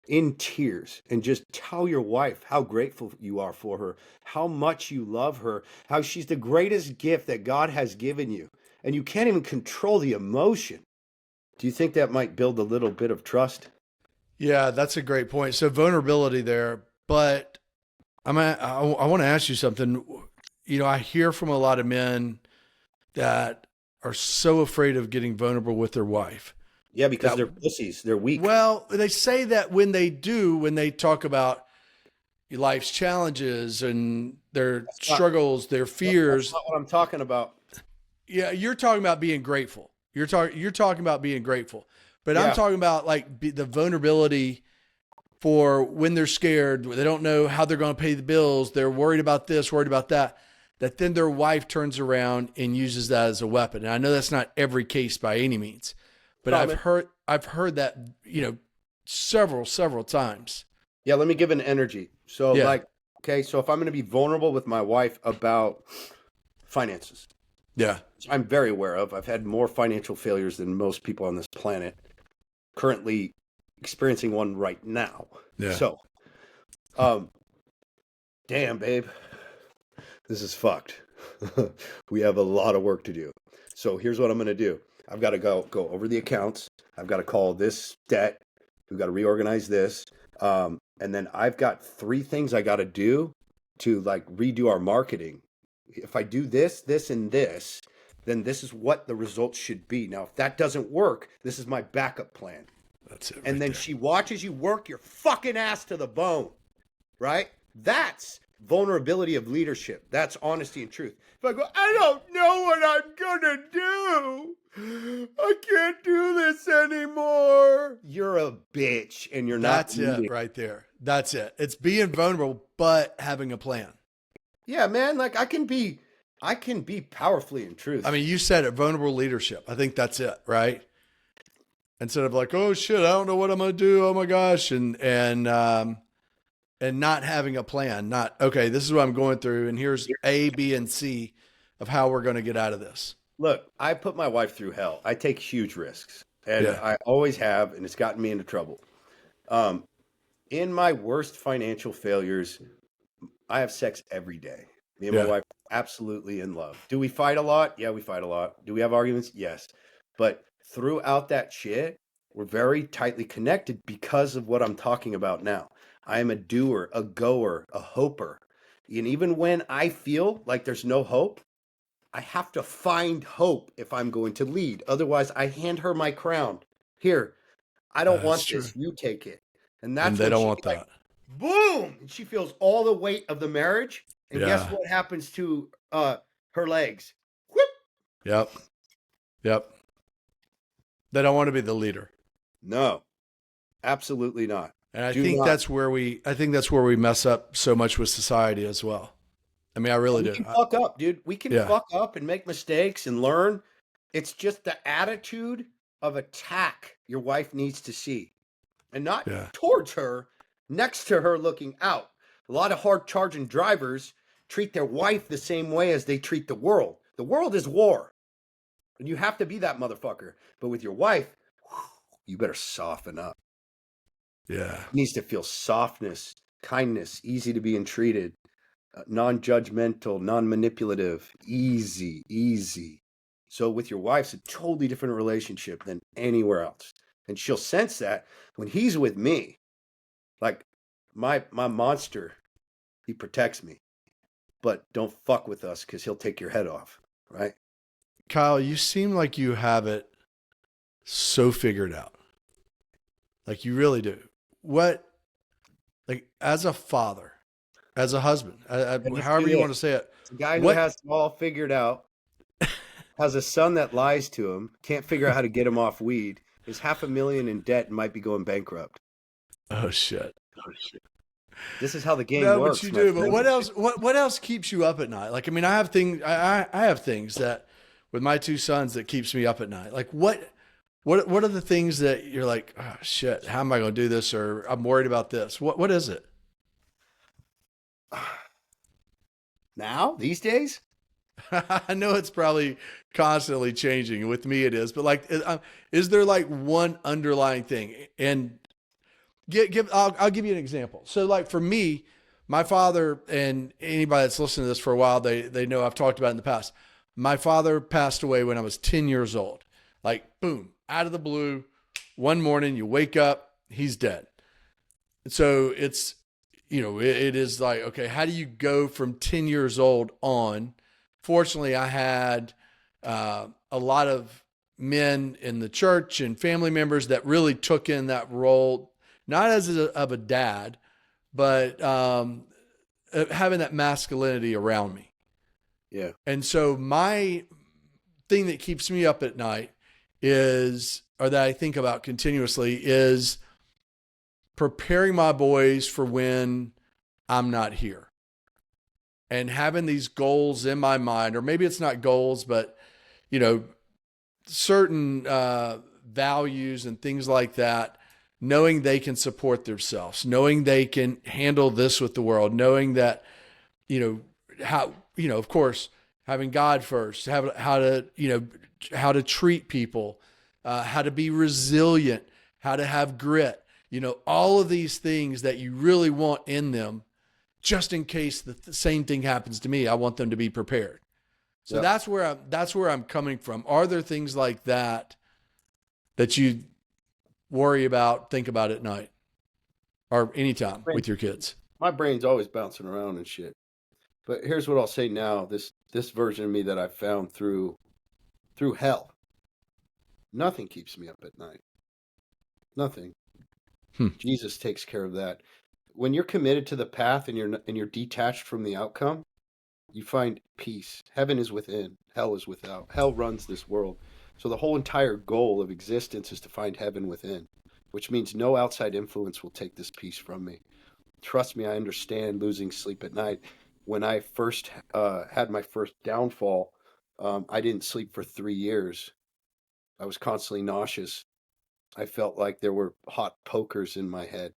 in tears and just tell your wife how grateful you are for her, how much you love her, how she's the greatest gift that God has given you, and you can't even control the emotion, do you think that might build a little bit of trust? Yeah, that's a great point. So vulnerability there, but I want to ask you something. You know, I hear from a lot of men that are so afraid of getting vulnerable with their wife. Yeah, because That they're pussies. They're weak. Well, they say that when they talk about life's challenges and their That's not, struggles, their that's fears. not what I'm talking about. Yeah, you're talking about being grateful. You're talking about being grateful. But I'm talking about like the vulnerability for when they're scared, they don't know how they're going to pay the bills. They're worried about this, worried about that, that then their wife turns around and uses that as a weapon. And I know that's not every case by any means, but I've heard that, several times. Yeah. Let me give an energy. So okay. So if I'm going to be vulnerable with my wife about finances, I'm very aware of. I've had more financial failures than most people on this planet, currently experiencing one right now. Yeah. So, damn, babe, this is fucked. We have a lot of work to do. So here's what I'm going to do. I've got to go over the accounts. I've got to call this debt. We've got to reorganize this. And then I've got 3 things I got to do to like redo our marketing. If I do this, this, and this, then this is what the results should be. Now, if that doesn't work, this is my backup plan. That's it. Right and then there. She watches you work your fucking ass to the bone, right? That's vulnerability of leadership. That's honesty and truth. If I go, I don't know what I'm gonna do. I can't do this anymore. You're a bitch, and you're not. That's it right there. That's it. It's being vulnerable, but having a plan. Yeah, man. Like I can be powerfully in truth. I mean, you said it, vulnerable leadership. I think that's it, right? Instead of like, oh shit, I don't know what I'm going to do. Oh my gosh. And not having a plan, not, okay, this is what I'm going through. And here's A, B, and C of how we're going to get out of this. Look, I put my wife through hell. I take huge risks, and I always have, and it's gotten me into trouble. In my worst financial failures, I have sex every day. Me and my wife are absolutely in love. Do we fight a lot? Yeah, we fight a lot. Do we have arguments? Yes. But throughout that shit, we're very tightly connected because of what I'm talking about now. I am a doer, a goer, a hoper. And even when I feel like there's no hope, I have to find hope if I'm going to lead. Otherwise, I hand her my crown. Here, I don't want this. You take it. And that's they don't want that. Boom! And she feels all the weight of the marriage. And guess what happens to her legs? Whoop! Yep. They don't want to be the leader. No, absolutely not. And I think that's where we mess up so much with society as well. I mean, I really do. We can fuck up, dude. We can fuck up and make mistakes and learn. It's just the attitude of attack your wife needs to see. And not towards her, next to her looking out. A lot of hard charging drivers treat their wife the same way as they treat the world. The world is war. And you have to be that motherfucker. But with your wife, you better soften up. Yeah. It needs to feel softness, kindness, easy to be entreated, non-judgmental, non-manipulative, easy. So with your wife, it's a totally different relationship than anywhere else. And she'll sense that when he's with me. Like my monster, he protects me. But don't fuck with us because he'll take your head off, right? Kyle, you seem like you have it so figured out. Like you really do. Like as a father, as a husband, however you want to say it. The guy who has it all figured out, has a son that lies to him, can't figure out how to get him off weed, is $500,000 in debt and might be going bankrupt. Oh shit. This is how the game works. But you do. But what else? What else keeps you up at night? Like, I mean, I have things. I have things that with my 2 sons that keeps me up at night. Like, what are the things that you're like, oh shit, how am I going to do this? Or I'm worried about this. What is it? Now, these days? I know it's probably constantly changing. With me, it is. But like, is there like one underlying thing? And I'll give you an example. So like for me, my father, and anybody that's listened to this for a while, they know I've talked about it in the past. My father passed away when I was 10 years old. Like, boom, out of the blue, one morning you wake up, he's dead. So it's, it is like, okay, how do you go from 10 years old on? Fortunately, I had a lot of men in the church and family members that really took in that role, not as of a dad, but having that masculinity around me. Yeah. And so my thing that keeps me up at night is, or that I think about continuously is preparing my boys for when I'm not here, and having these goals in my mind, or maybe it's not goals, but certain values and things like that, knowing they can support themselves, knowing they can handle this with the world, knowing that, how, of course, having God first, how to treat people, how to be resilient, how to have grit, all of these things that you really want in them, just in case the same thing happens to me. I want them to be prepared. So Yep. that's where I'm coming from. Are there things like that you worry about, think about at night or anytime with your kids? My brain's always bouncing around and shit. But here's what I'll say now. This version of me that I found through hell. Nothing keeps me up at night. Nothing. Jesus takes care of that. When you're committed to the path and you're detached from the outcome, you find peace. Heaven is within, hell is without. Hell runs this world. So the whole entire goal of existence is to find heaven within, which means no outside influence will take this peace from me. Trust me, I understand losing sleep at night. When I first had my first downfall, I didn't sleep for 3 years. I was constantly nauseous. I felt like there were hot pokers in my head.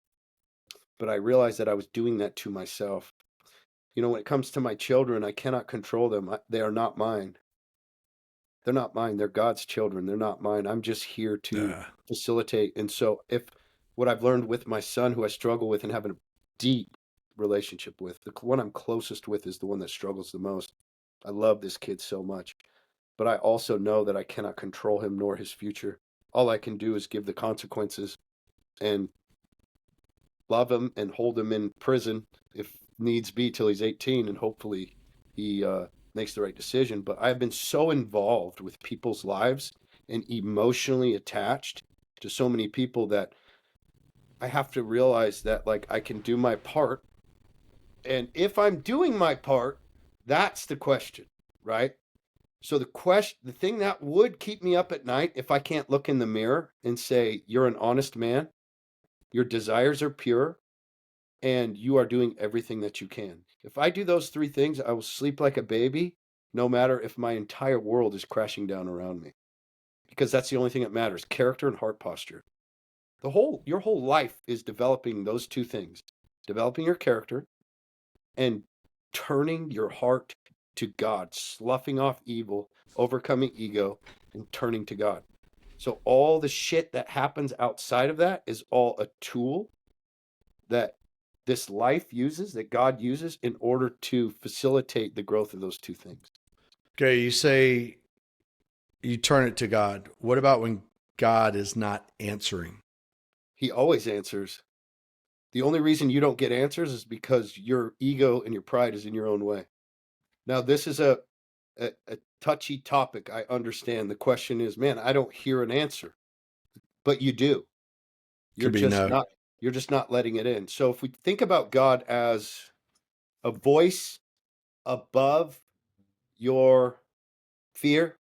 But I realized that I was doing that to myself. When it comes to my children, I cannot control them. They are not mine. They're not mine. They're God's children. They're not mine. I'm just here to facilitate. And so if what I've learned with my son, who I struggle with and have a deep relationship with, the one I'm closest with is the one that struggles the most. I love this kid so much. But I also know that I cannot control him nor his future. All I can do is give the consequences and love him and hold him in prison if needs be till he's 18, and hopefully he makes the right decision. But I've been so involved with people's lives and emotionally attached to so many people that I have to realize that, like, I can do my part. And if I'm doing my part, that's the question, right? So the thing that would keep me up at night, if I can't look in the mirror and say, you're an honest man, your desires are pure, and you are doing everything that you can. If I do those 3 things, I will sleep like a baby, no matter if my entire world is crashing down around me. Because that's the only thing that matters, character and heart posture. Your whole life is developing those 2 things, developing your character and turning your heart to God, sloughing off evil, overcoming ego, and turning to God. So all the shit that happens outside of that is all a tool that this life uses, that God uses in order to facilitate the growth of those 2 things. Okay, you say you turn it to God. What about when God is not answering? He always answers. The only reason you don't get answers is because your ego and your pride is in your own way. Now, this is a touchy topic. I understand. The question is, man, I don't hear an answer, but you do. You're just not letting it in. So if we think about God as a voice above your fear,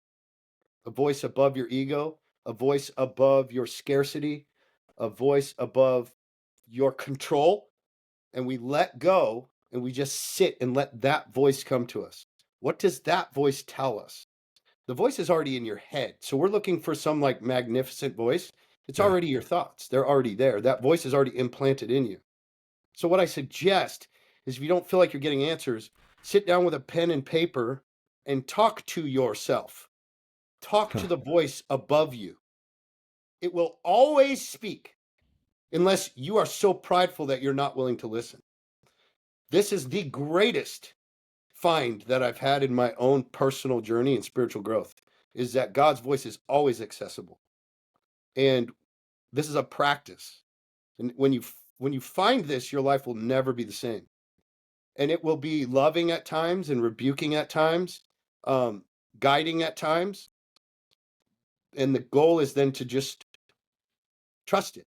a voice above your ego, a voice above your scarcity, a voice above your control, and we let go and we just sit and let that voice come to us. What does that voice tell us? The voice is already in your head. So we're looking for some like magnificent voice. It's already your thoughts. They're already there. That voice is already implanted in you. So what I suggest is, if you don't feel like you're getting answers, sit down with a pen and paper and talk to yourself. Talk to the voice above you. It will always speak unless you are so prideful that you're not willing to listen. This is the greatest find that I've had in my own personal journey and spiritual growth, is that God's voice is always accessible. And this is a practice. And when you find this, your life will never be the same. And it will be loving at times and rebuking at times, guiding at times. And the goal is then to just trust it.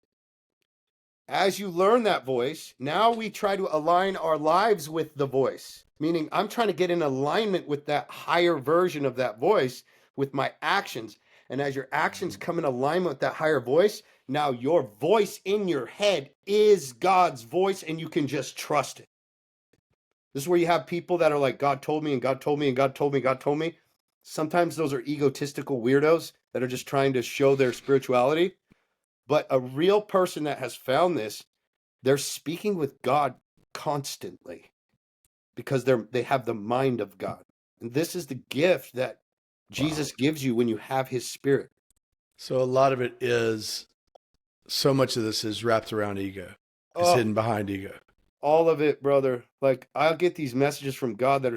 As you learn that voice, now we try to align our lives with the voice, meaning I'm trying to get in alignment with that higher version of that voice with my actions. And as your actions come in alignment with that higher voice, now your voice in your head is God's voice, and you can just trust it. This is where you have people that are like, God told me, and God told me, and God told me, God told me. Sometimes those are egotistical weirdos that are just trying to show their spirituality. But a real person that has found this, they're speaking with God constantly because they have the mind of God. And this is the gift that Jesus gives you when you have his spirit. So a lot of it is, so much of this is wrapped around ego. It's hidden behind ego. All of it, brother. Like, I'll get these messages from God that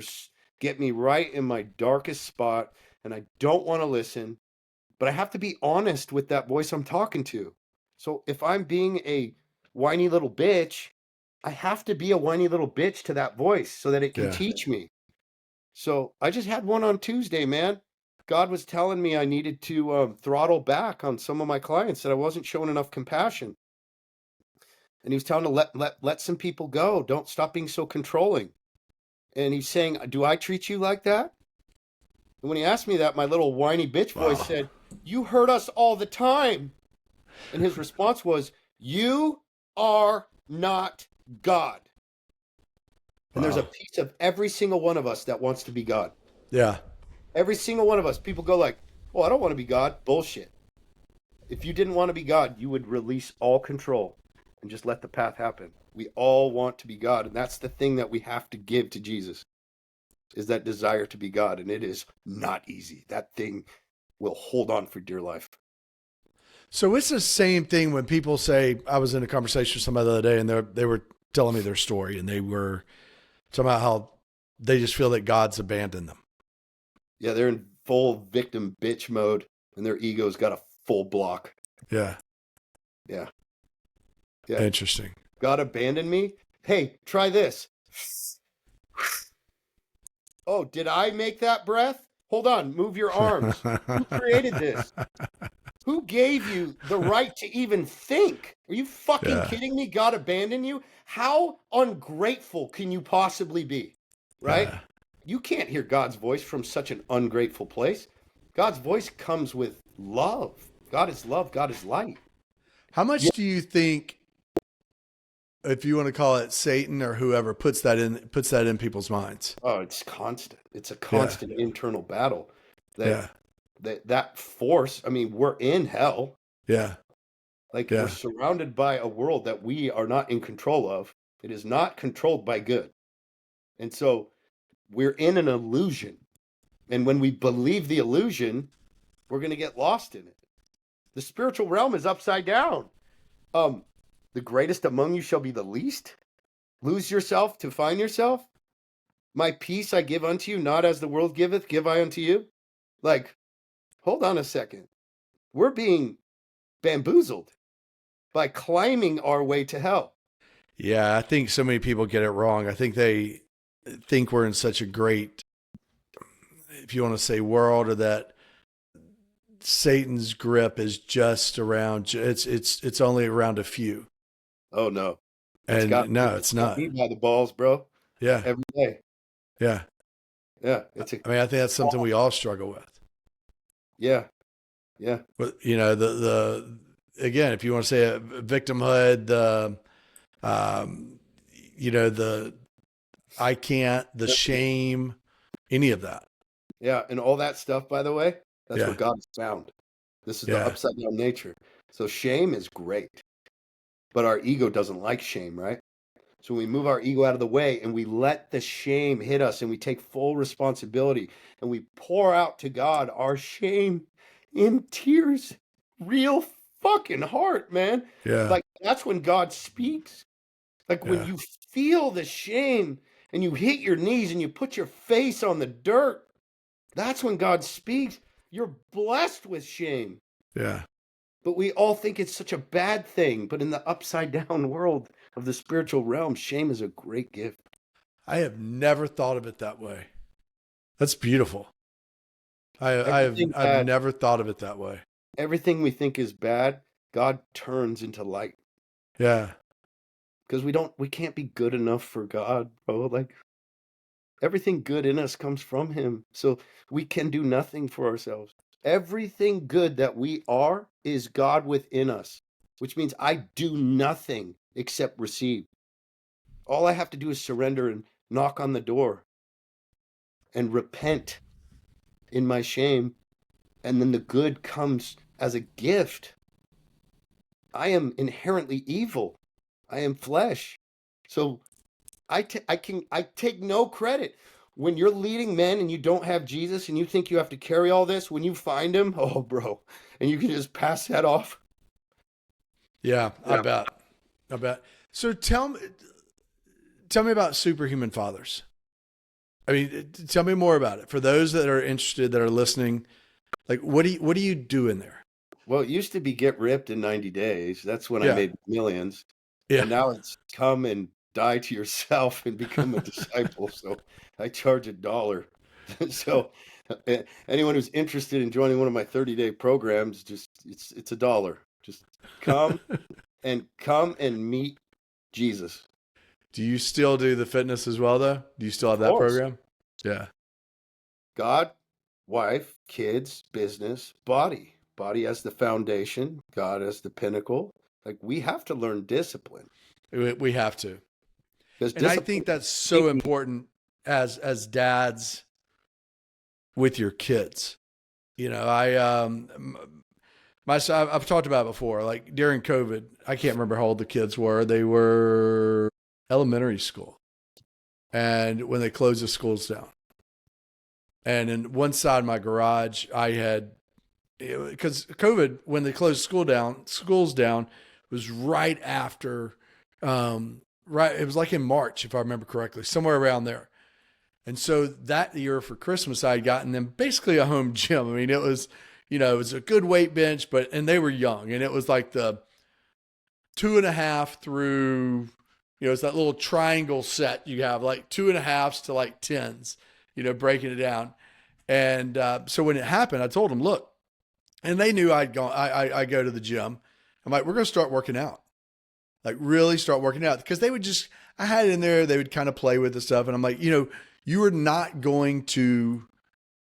get me right in my darkest spot, and I don't want to listen, but I have to be honest with that voice I'm talking to. So if I'm being a whiny little bitch, I have to be a whiny little bitch to that voice so that it can teach me. So I just had one on Tuesday, man. God was telling me I needed to throttle back on some of my clients, that I wasn't showing enough compassion. And he was telling to let some people go. Don't stop being so controlling. And he's saying, do I treat you like that? And when he asked me that, my little whiny bitch voice said, you hurt us all the time. And his response was, you are not God. And there's a piece of every single one of us that wants to be God. Yeah. Every single one of us. People go like, oh, I don't want to be God. Bullshit. If you didn't want to be God, you would release all control and just let the path happen. We all want to be God. And that's the thing that we have to give to Jesus, is that desire to be God. And it is not easy. That thing will hold on for dear life. So it's the same thing when people say, I was in a conversation with somebody the other day, and they were telling me their story, and they were talking about how they just feel that God's abandoned them. Yeah, they're in full victim bitch mode, and their ego's got a full block. Yeah. Yeah. Interesting. God abandoned me? Hey, try this. Oh, did I make that breath? Hold on, move your arms. Who created this? Who gave you the right to even think? Are you fucking kidding me? God abandoned you? How ungrateful can you possibly be? Right? You can't hear God's voice from such an ungrateful place. God's voice comes with love. God is love. God is light. How much do you think, if you want to call it Satan or whoever, puts that in people's minds? Oh, it's constant. It's a constant internal battle. That force, I mean, we're in hell. Yeah. We're surrounded by a world that we are not in control of. It is not controlled by good. And so we're in an illusion. And when we believe the illusion, we're going to get lost in it. The spiritual realm is upside down. The greatest among you shall be the least. Lose yourself to find yourself. My peace I give unto you, not as the world giveth, give I unto you. Like, hold on a second. We're being bamboozled by climbing our way to hell. Yeah, I think so many people get it wrong. I think they think we're in such a great, if you want to say, world, or that Satan's grip is just around, it's only around a few. Oh no. And no, it's not. Me by the balls, bro. Yeah. Every day. Yeah. Yeah. I think that's something we all struggle with. Yeah. Yeah. But the again, if you want to say a victimhood, the I can't, the shame, any of that. Yeah. And all that stuff, by the way, that's what God has found. This is the upside down nature. So shame is great, but our ego doesn't like shame, right? So we move our ego out of the way and we let the shame hit us, and we take full responsibility, and we pour out to God our shame in tears, real fucking heart, man. Yeah. Like, that's when God speaks. Like, when you feel the shame and you hit your knees and you put your face on the dirt, that's when God speaks. You're blessed with shame. Yeah. But we all think it's such a bad thing. But in the upside down world of the spiritual realm, shame is a great gift. I have never thought of it that way. That's beautiful. I've never thought of it that way. Everything we think is bad, God turns into light. Yeah. Because we can't be good enough for God, bro. Like, everything good in us comes from him. So we can do nothing for ourselves. Everything good that we are is God within us, which means I do nothing except receive. All I have to do is surrender and knock on the door and repent in my shame, and then the good comes as a gift. I am inherently evil. I am flesh. So I take no credit. When you're leading men and you don't have Jesus and you think you have to carry all this, when you find him, oh bro, and you can just pass that off. Yeah, I bet. I bet. So tell me about Superhuman Fathers. I mean, tell me more about it. For those that are interested, that are listening, like what do you do in there? Well, it used to be get ripped in 90 days. That's when I Yeah. made millions. Yeah. And now it's come and die to yourself and become a disciple. So I charge $1. So anyone who's interested in joining one of my 30-day programs, just it's $1. Just come and meet Jesus. Do you still do the fitness as well though? Do you still have Of that course. program? Yeah. God, wife, kids, business, body. Body as the foundation, God as the pinnacle. Like we have to learn discipline. We have to. Because And I think that's so important as dads with your kids. You know, I've talked about it before, like during COVID, I can't remember how old the kids were. They were elementary school. And when they closed the schools down. And in one side of my garage, I had, because COVID, when they closed schools down, was right after, it was like in March, if I remember correctly, somewhere around there. And so that year for Christmas, I had gotten them basically a home gym. I mean, it was a good weight bench, and they were young, and it was like the 2.5 through, it's that little triangle set you have, like 2.5s to like 10s, breaking it down. And so when it happened, I told them, look, and they knew I go to the gym. I'm like, we're going to start working out, like really start working out, because I had it in there. They would kind of play with the stuff. And I'm like, you are not going to,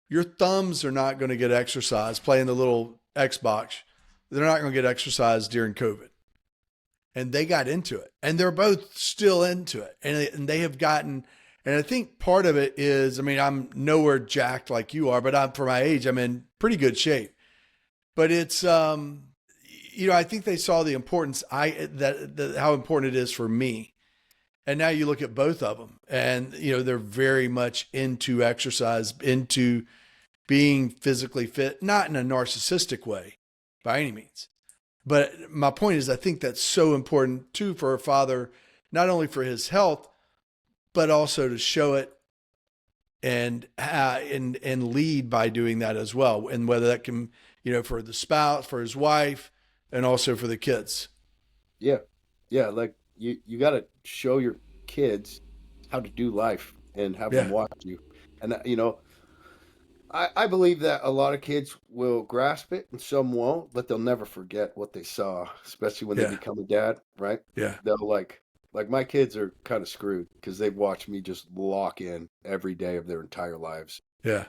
your thumbs are not going to get exercise playing the little Xbox. They're not going to get exercise during COVID. And they got into it, and they're both still into it. And they have gotten, and I think part of it is, I mean, I'm nowhere jacked like you are, but for my age, I'm in pretty good shape. But it's, I think they saw the importance, how important it is for me. And now you look at both of them, and, they're very much into exercise, into being physically fit, not in a narcissistic way by any means. But my point is, I think that's so important too for a father, not only for his health, but also to show it and lead by doing that as well. And whether that can, for the spouse, for his wife, and also for the kids. Yeah. Yeah. Like you got to show your kids how to do life and have them watch you. And, I believe that a lot of kids will grasp it and some won't, but they'll never forget what they saw, especially when they become a dad, right? Yeah. They'll like my kids are kind of screwed because they've watched me just lock in every day of their entire lives. Yeah.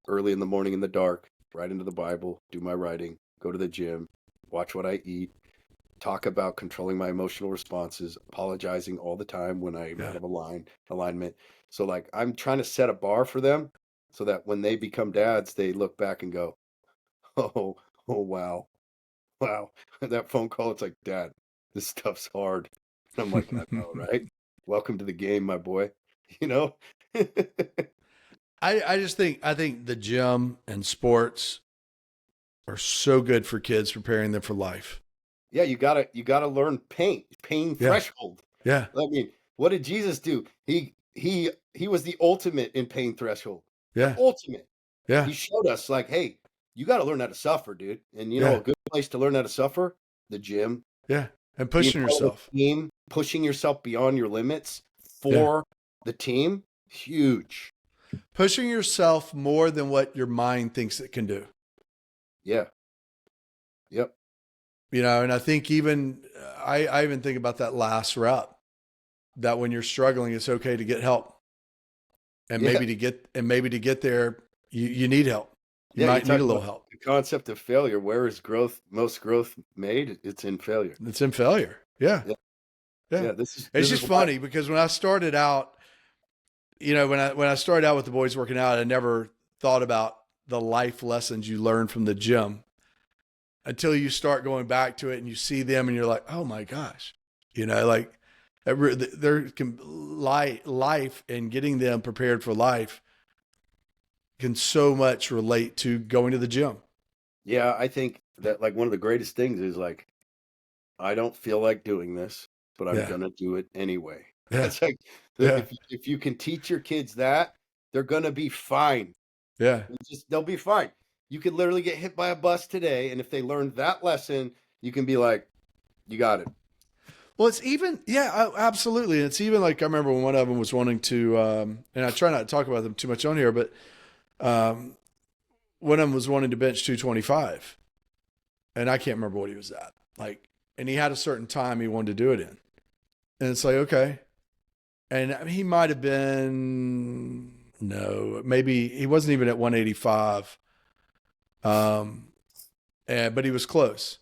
Early in the morning in the dark, right into the Bible, do my writing, go to the gym, watch what I eat, talk about controlling my emotional responses, apologizing all the time when I have alignment. So like I'm trying to set a bar for them so that when they become dads, they look back and go, oh wow. That phone call, it's like, Dad, this stuff's hard. And I'm like, I know, right? Welcome to the game, my boy. I think the gym and sports are so good for kids, preparing them for life. Yeah, you gotta learn pain threshold. Yeah. I mean, what did Jesus do? He was the ultimate in pain threshold. Yeah. The ultimate. Yeah. He showed us like, hey, you got to learn how to suffer, dude. And a good place to learn how to suffer, the gym. Yeah. And pushing yourself. Team, pushing yourself beyond your limits for the team, huge. Pushing yourself more than what your mind thinks it can do. Yeah. Yep. And I think I even think about that last rep, that when you're struggling, it's okay to get help. And maybe to get there, you need help. You might need a little help. concept of failure. Where is most growth made? It's in failure. It's in failure. Yeah. Yeah. Yeah. Yeah. It's This just is why. funny because when I started out, when I started out with the boys working out, I never thought about the life lessons you learn from the gym until you start going back to it and you see them and you're like, oh my gosh, like there can life and getting them prepared for life can so much relate to going to the gym. Yeah, I think that like one of the greatest things is like I don't feel like doing this, but I'm Yeah. gonna do it anyway. Yeah. It's like Yeah. if you can teach your kids that, they're gonna be fine. Yeah. They'll be fine. You could literally get hit by a bus today, and if they learned that lesson, you can be like, you got it. Well, it's even, yeah, absolutely. And it's even like, I remember when one of them was wanting to, and I try not to talk about them too much on here, but one of them was wanting to bench 225 and I can't remember what he was at. Like, and he had a certain time he wanted to do it in. And it's like, okay. And I mean, he might have been, no, maybe he wasn't even at 185. But he was close.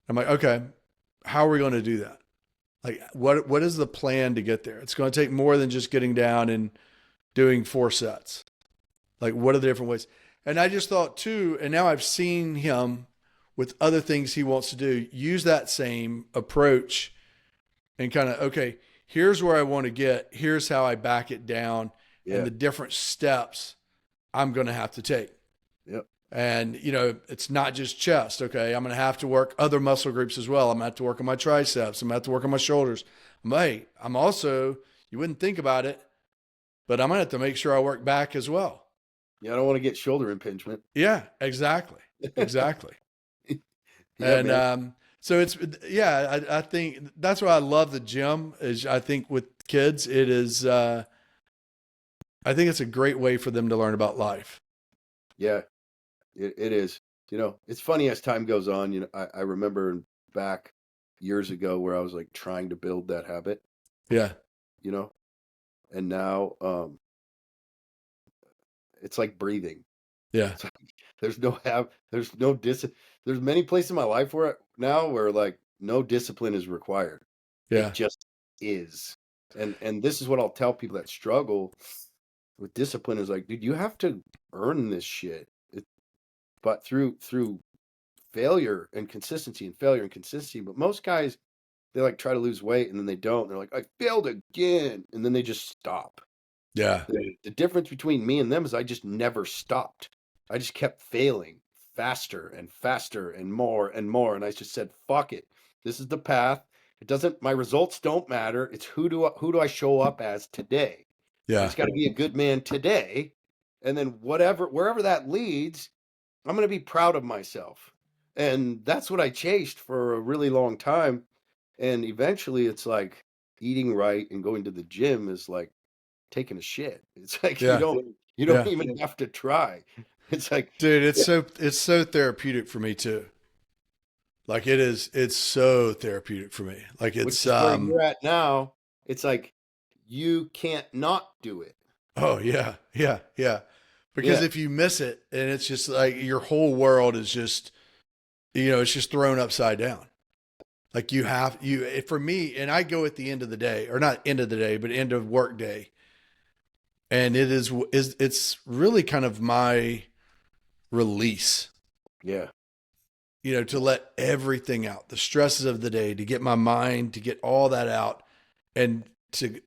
I'm like, okay, how are we going to do that? Like, what is the plan to get there? It's going to take more than just getting down and doing 4 sets. Like, what are the different ways? And I just thought too, and now I've seen him with other things he wants to do, use that same approach and kind of, okay, here's where I want to get, here's how I back it down, and the different steps I'm going to have to take. Yep. And, it's not just chest. Okay. I'm going to have to work other muscle groups as well. I'm going to have to work on my triceps. I'm going to have to work on my shoulders. I'm also, you wouldn't think about it, but I'm going to have to make sure I work back as well. Yeah. I don't want to get shoulder impingement. Yeah, exactly. Exactly. Yeah, and, so it's, yeah, I think that's why I love the gym is I think with kids, it is, I think it's a great way for them to learn about life. Yeah. It is. It's funny as time goes on. I remember back years ago where I was like trying to build that habit. Yeah. And now it's like breathing. Yeah. It's like, there's no there's many places in my life where like no discipline is required. Yeah. It just is. And this is what I'll tell people that struggle with discipline is like, dude, you have to earn this shit. But through failure and consistency. But most guys, they like try to lose weight and then they don't. They're like, I failed again. And then they just stop. Yeah. The difference between me and them is I just never stopped. I just kept failing faster and faster and more and more. And I just said, fuck it. This is the path. My results don't matter. It's who do I show up as today? Yeah. It's got to be a good man today. And then wherever that leads, I'm going to be proud of myself. And that's what I chased for a really long time. And eventually it's like eating right and going to the gym is like taking a shit. It's like you don't even have to try. It's like, dude, it's so therapeutic for me too. Like it's so therapeutic for me. Like it's where you're at now, it's like you can't not do it. Oh yeah. Yeah. Yeah. Because if you miss it and it's just like your whole world is just, it's just thrown upside down. Like for me, and I go at the end of the day, or not end of the day, but end of work day. And it's really kind of my release. Yeah. To let everything out, the stresses of the day, to get my mind, to get all that out and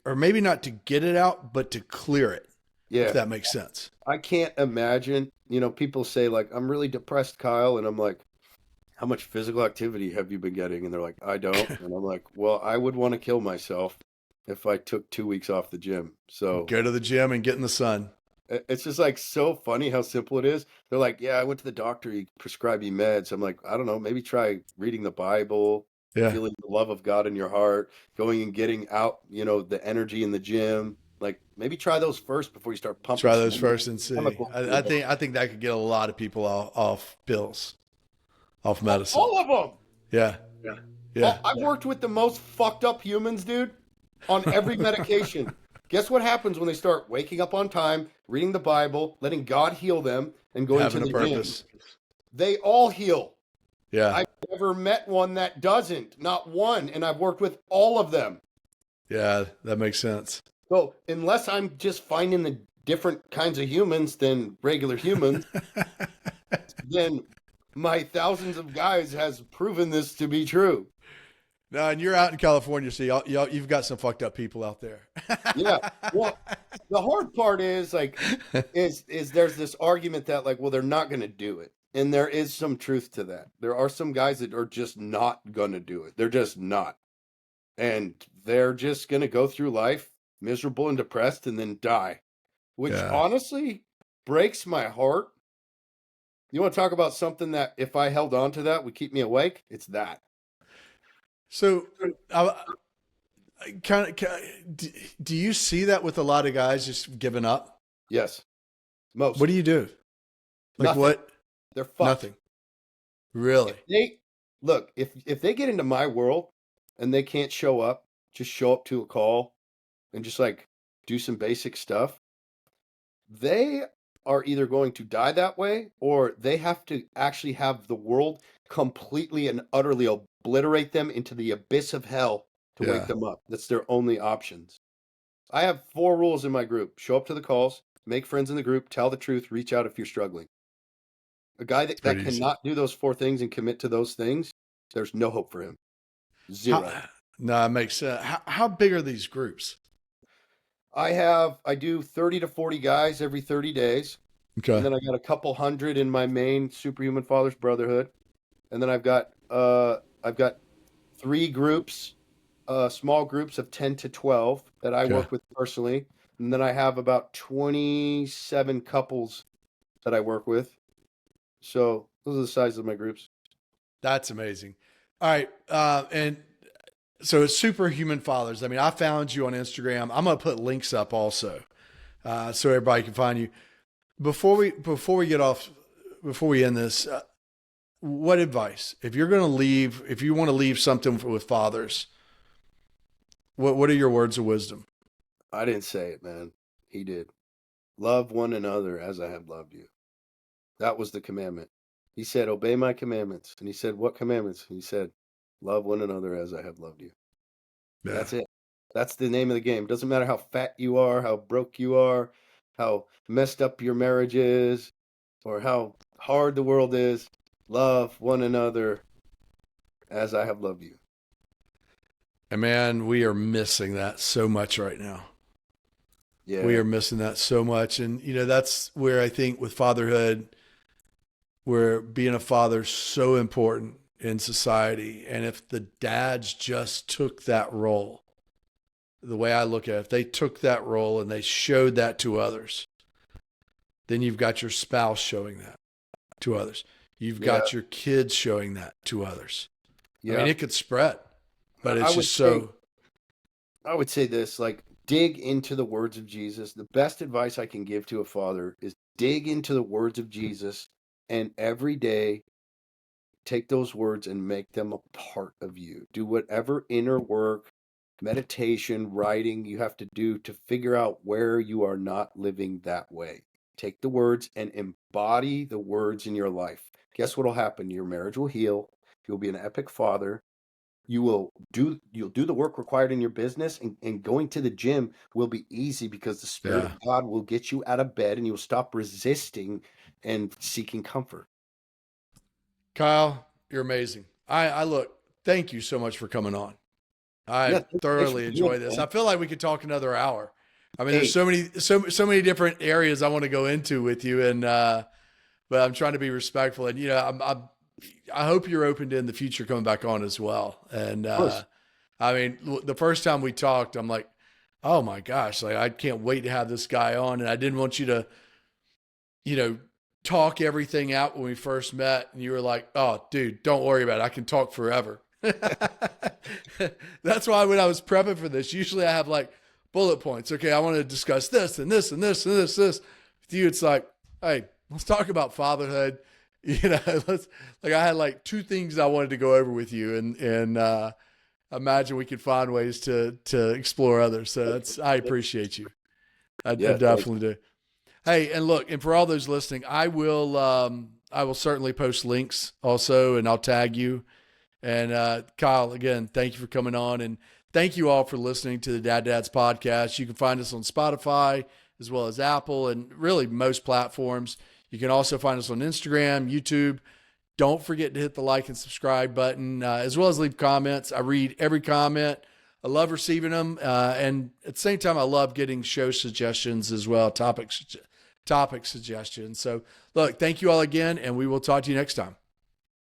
or maybe not to get it out, but to clear it. Yeah. If that makes sense. I can't imagine, people say like, I'm really depressed, Kyle. And I'm like, how much physical activity have you been getting? And they're like, I don't. And I'm like, well, I would want to kill myself if I took 2 weeks off the gym. So go to the gym and get in the sun. It's just like so funny how simple it is. They're like, yeah, I went to the doctor. He prescribed me meds. I'm like, I don't know. Maybe try reading the Bible, feeling the love of God in your heart, going and getting out, the energy in the gym. Like maybe try those first before you start pumping. Try those first and see. I think that could get a lot of people off pills, off medicine. All of them. Yeah. Yeah. Yeah. I've worked with the most fucked up humans, dude, on every medication. Guess what happens when they start waking up on time, reading the Bible, letting God heal them, and going to the gym? They all heal. Yeah. I've never met one that doesn't, not one. And I've worked with all of them. Yeah. That makes sense. So unless I'm just finding the different kinds of humans than regular humans, then my thousands of guys has proven this to be true. No, and you're out in California, so you've got some fucked up people out there. Yeah. Well, the hard part is like, is there's this argument that like, well, they're not going to do it. And there is some truth to that. There are some guys that are just not going to do it. They're just not. And they're just going to go through life miserable and depressed and then die, which Yeah. honestly breaks my heart. You want to talk about something that if I held on to that would keep me awake? It's that. So, do you see that with a lot of guys just giving up? Yes. Most. What do you do? Like Nothing. what? They're fucked. Nothing. Really? If they get into my world and they can't show up, just show up to a call and just like do some basic stuff, they are either going to die that way or they have to actually have the world completely and utterly obliterate them into the abyss of hell to wake them up. That's their only options. I have 4 rules in my group. Show up to the calls, make friends in the group, tell the truth, reach out if you're struggling. A guy that cannot do those 4 things and commit to those things, there's no hope for him. Zero. No, it makes sense. How big are these groups? I do 30 to 40 guys every 30 days. Okay. And then I got a couple hundred in my main Superhuman Fathers Brotherhood. And then I've got 3 groups, small groups of 10 to 12 that I work with personally. And then I have about 27 couples that I work with. So those are the size of my groups. That's amazing. All right. And so it's Superhuman Fathers. I mean, I found you on Instagram. I'm going to put links up also, so everybody can find you. Before we end this, what advice, if you want to leave something with fathers, what are your words of wisdom? I didn't say it, man. He did. Love one another as I have loved you. That was the commandment. He said, obey my commandments. And he said, what commandments? And he said, love one another as I have loved you. Yeah. That's it. That's the name of the game. Doesn't matter how fat you are, how broke you are, how messed up your marriage is, or how hard the world is. Love one another as I have loved you. And man, we are missing that so much right now. Yeah. We are missing that so much. And, that's where I think with fatherhood, where being a father is so important in society. And if the dads just took that role, the way I look at it, if they took that role and they showed that to others, then you've got your spouse showing that to others. You've got your kids showing that to others. Yeah. I mean, it could spread, but it's just so. I would say this, like, dig into the words of Jesus. The best advice I can give to a father is dig into the words of Jesus and every day take those words and make them a part of you. Do whatever inner work, meditation, writing you have to do to figure out where you are not living that way. Take the words and embody the words in your life. Guess what will happen? Your marriage will heal. You'll be an epic father. You'll do the work required in your business, and going to the gym will be easy because the Spirit of God will get you out of bed and you'll stop resisting and seeking comfort. Kyle, you're amazing. Thank you so much for coming on. I thoroughly enjoy this. I feel like we could talk another hour. I mean, there's so many different areas I want to go into with you, and but I'm trying to be respectful. And I hope you're open to in the future coming back on as well. And I mean, the first time we talked, I'm like, oh my gosh, like I can't wait to have this guy on. And I didn't want you to, talk everything out when we first met. And you were like, oh, dude, don't worry about it. I can talk forever. That's why when I was prepping for this, usually I have like bullet points. Okay, I want to discuss this and this and this and this. With you, it's like, hey, let's talk about fatherhood. I had like 2 things I wanted to go over with you, and imagine we could find ways to explore others. So I appreciate you. I definitely do. Hey, and look, and for all those listening, I will I will certainly post links also, and I'll tag you. And Kyle, again, thank you for coming on, and thank you all for listening to the Dad Dads podcast. You can find us on Spotify as well as Apple and really most platforms. You can also find us on Instagram, YouTube. Don't forget to hit the like and subscribe button, as well as leave comments. I read every comment. I love receiving them. And at the same time, I love getting show suggestions as well, topic suggestions. So look, thank you all again, and we will talk to you next time.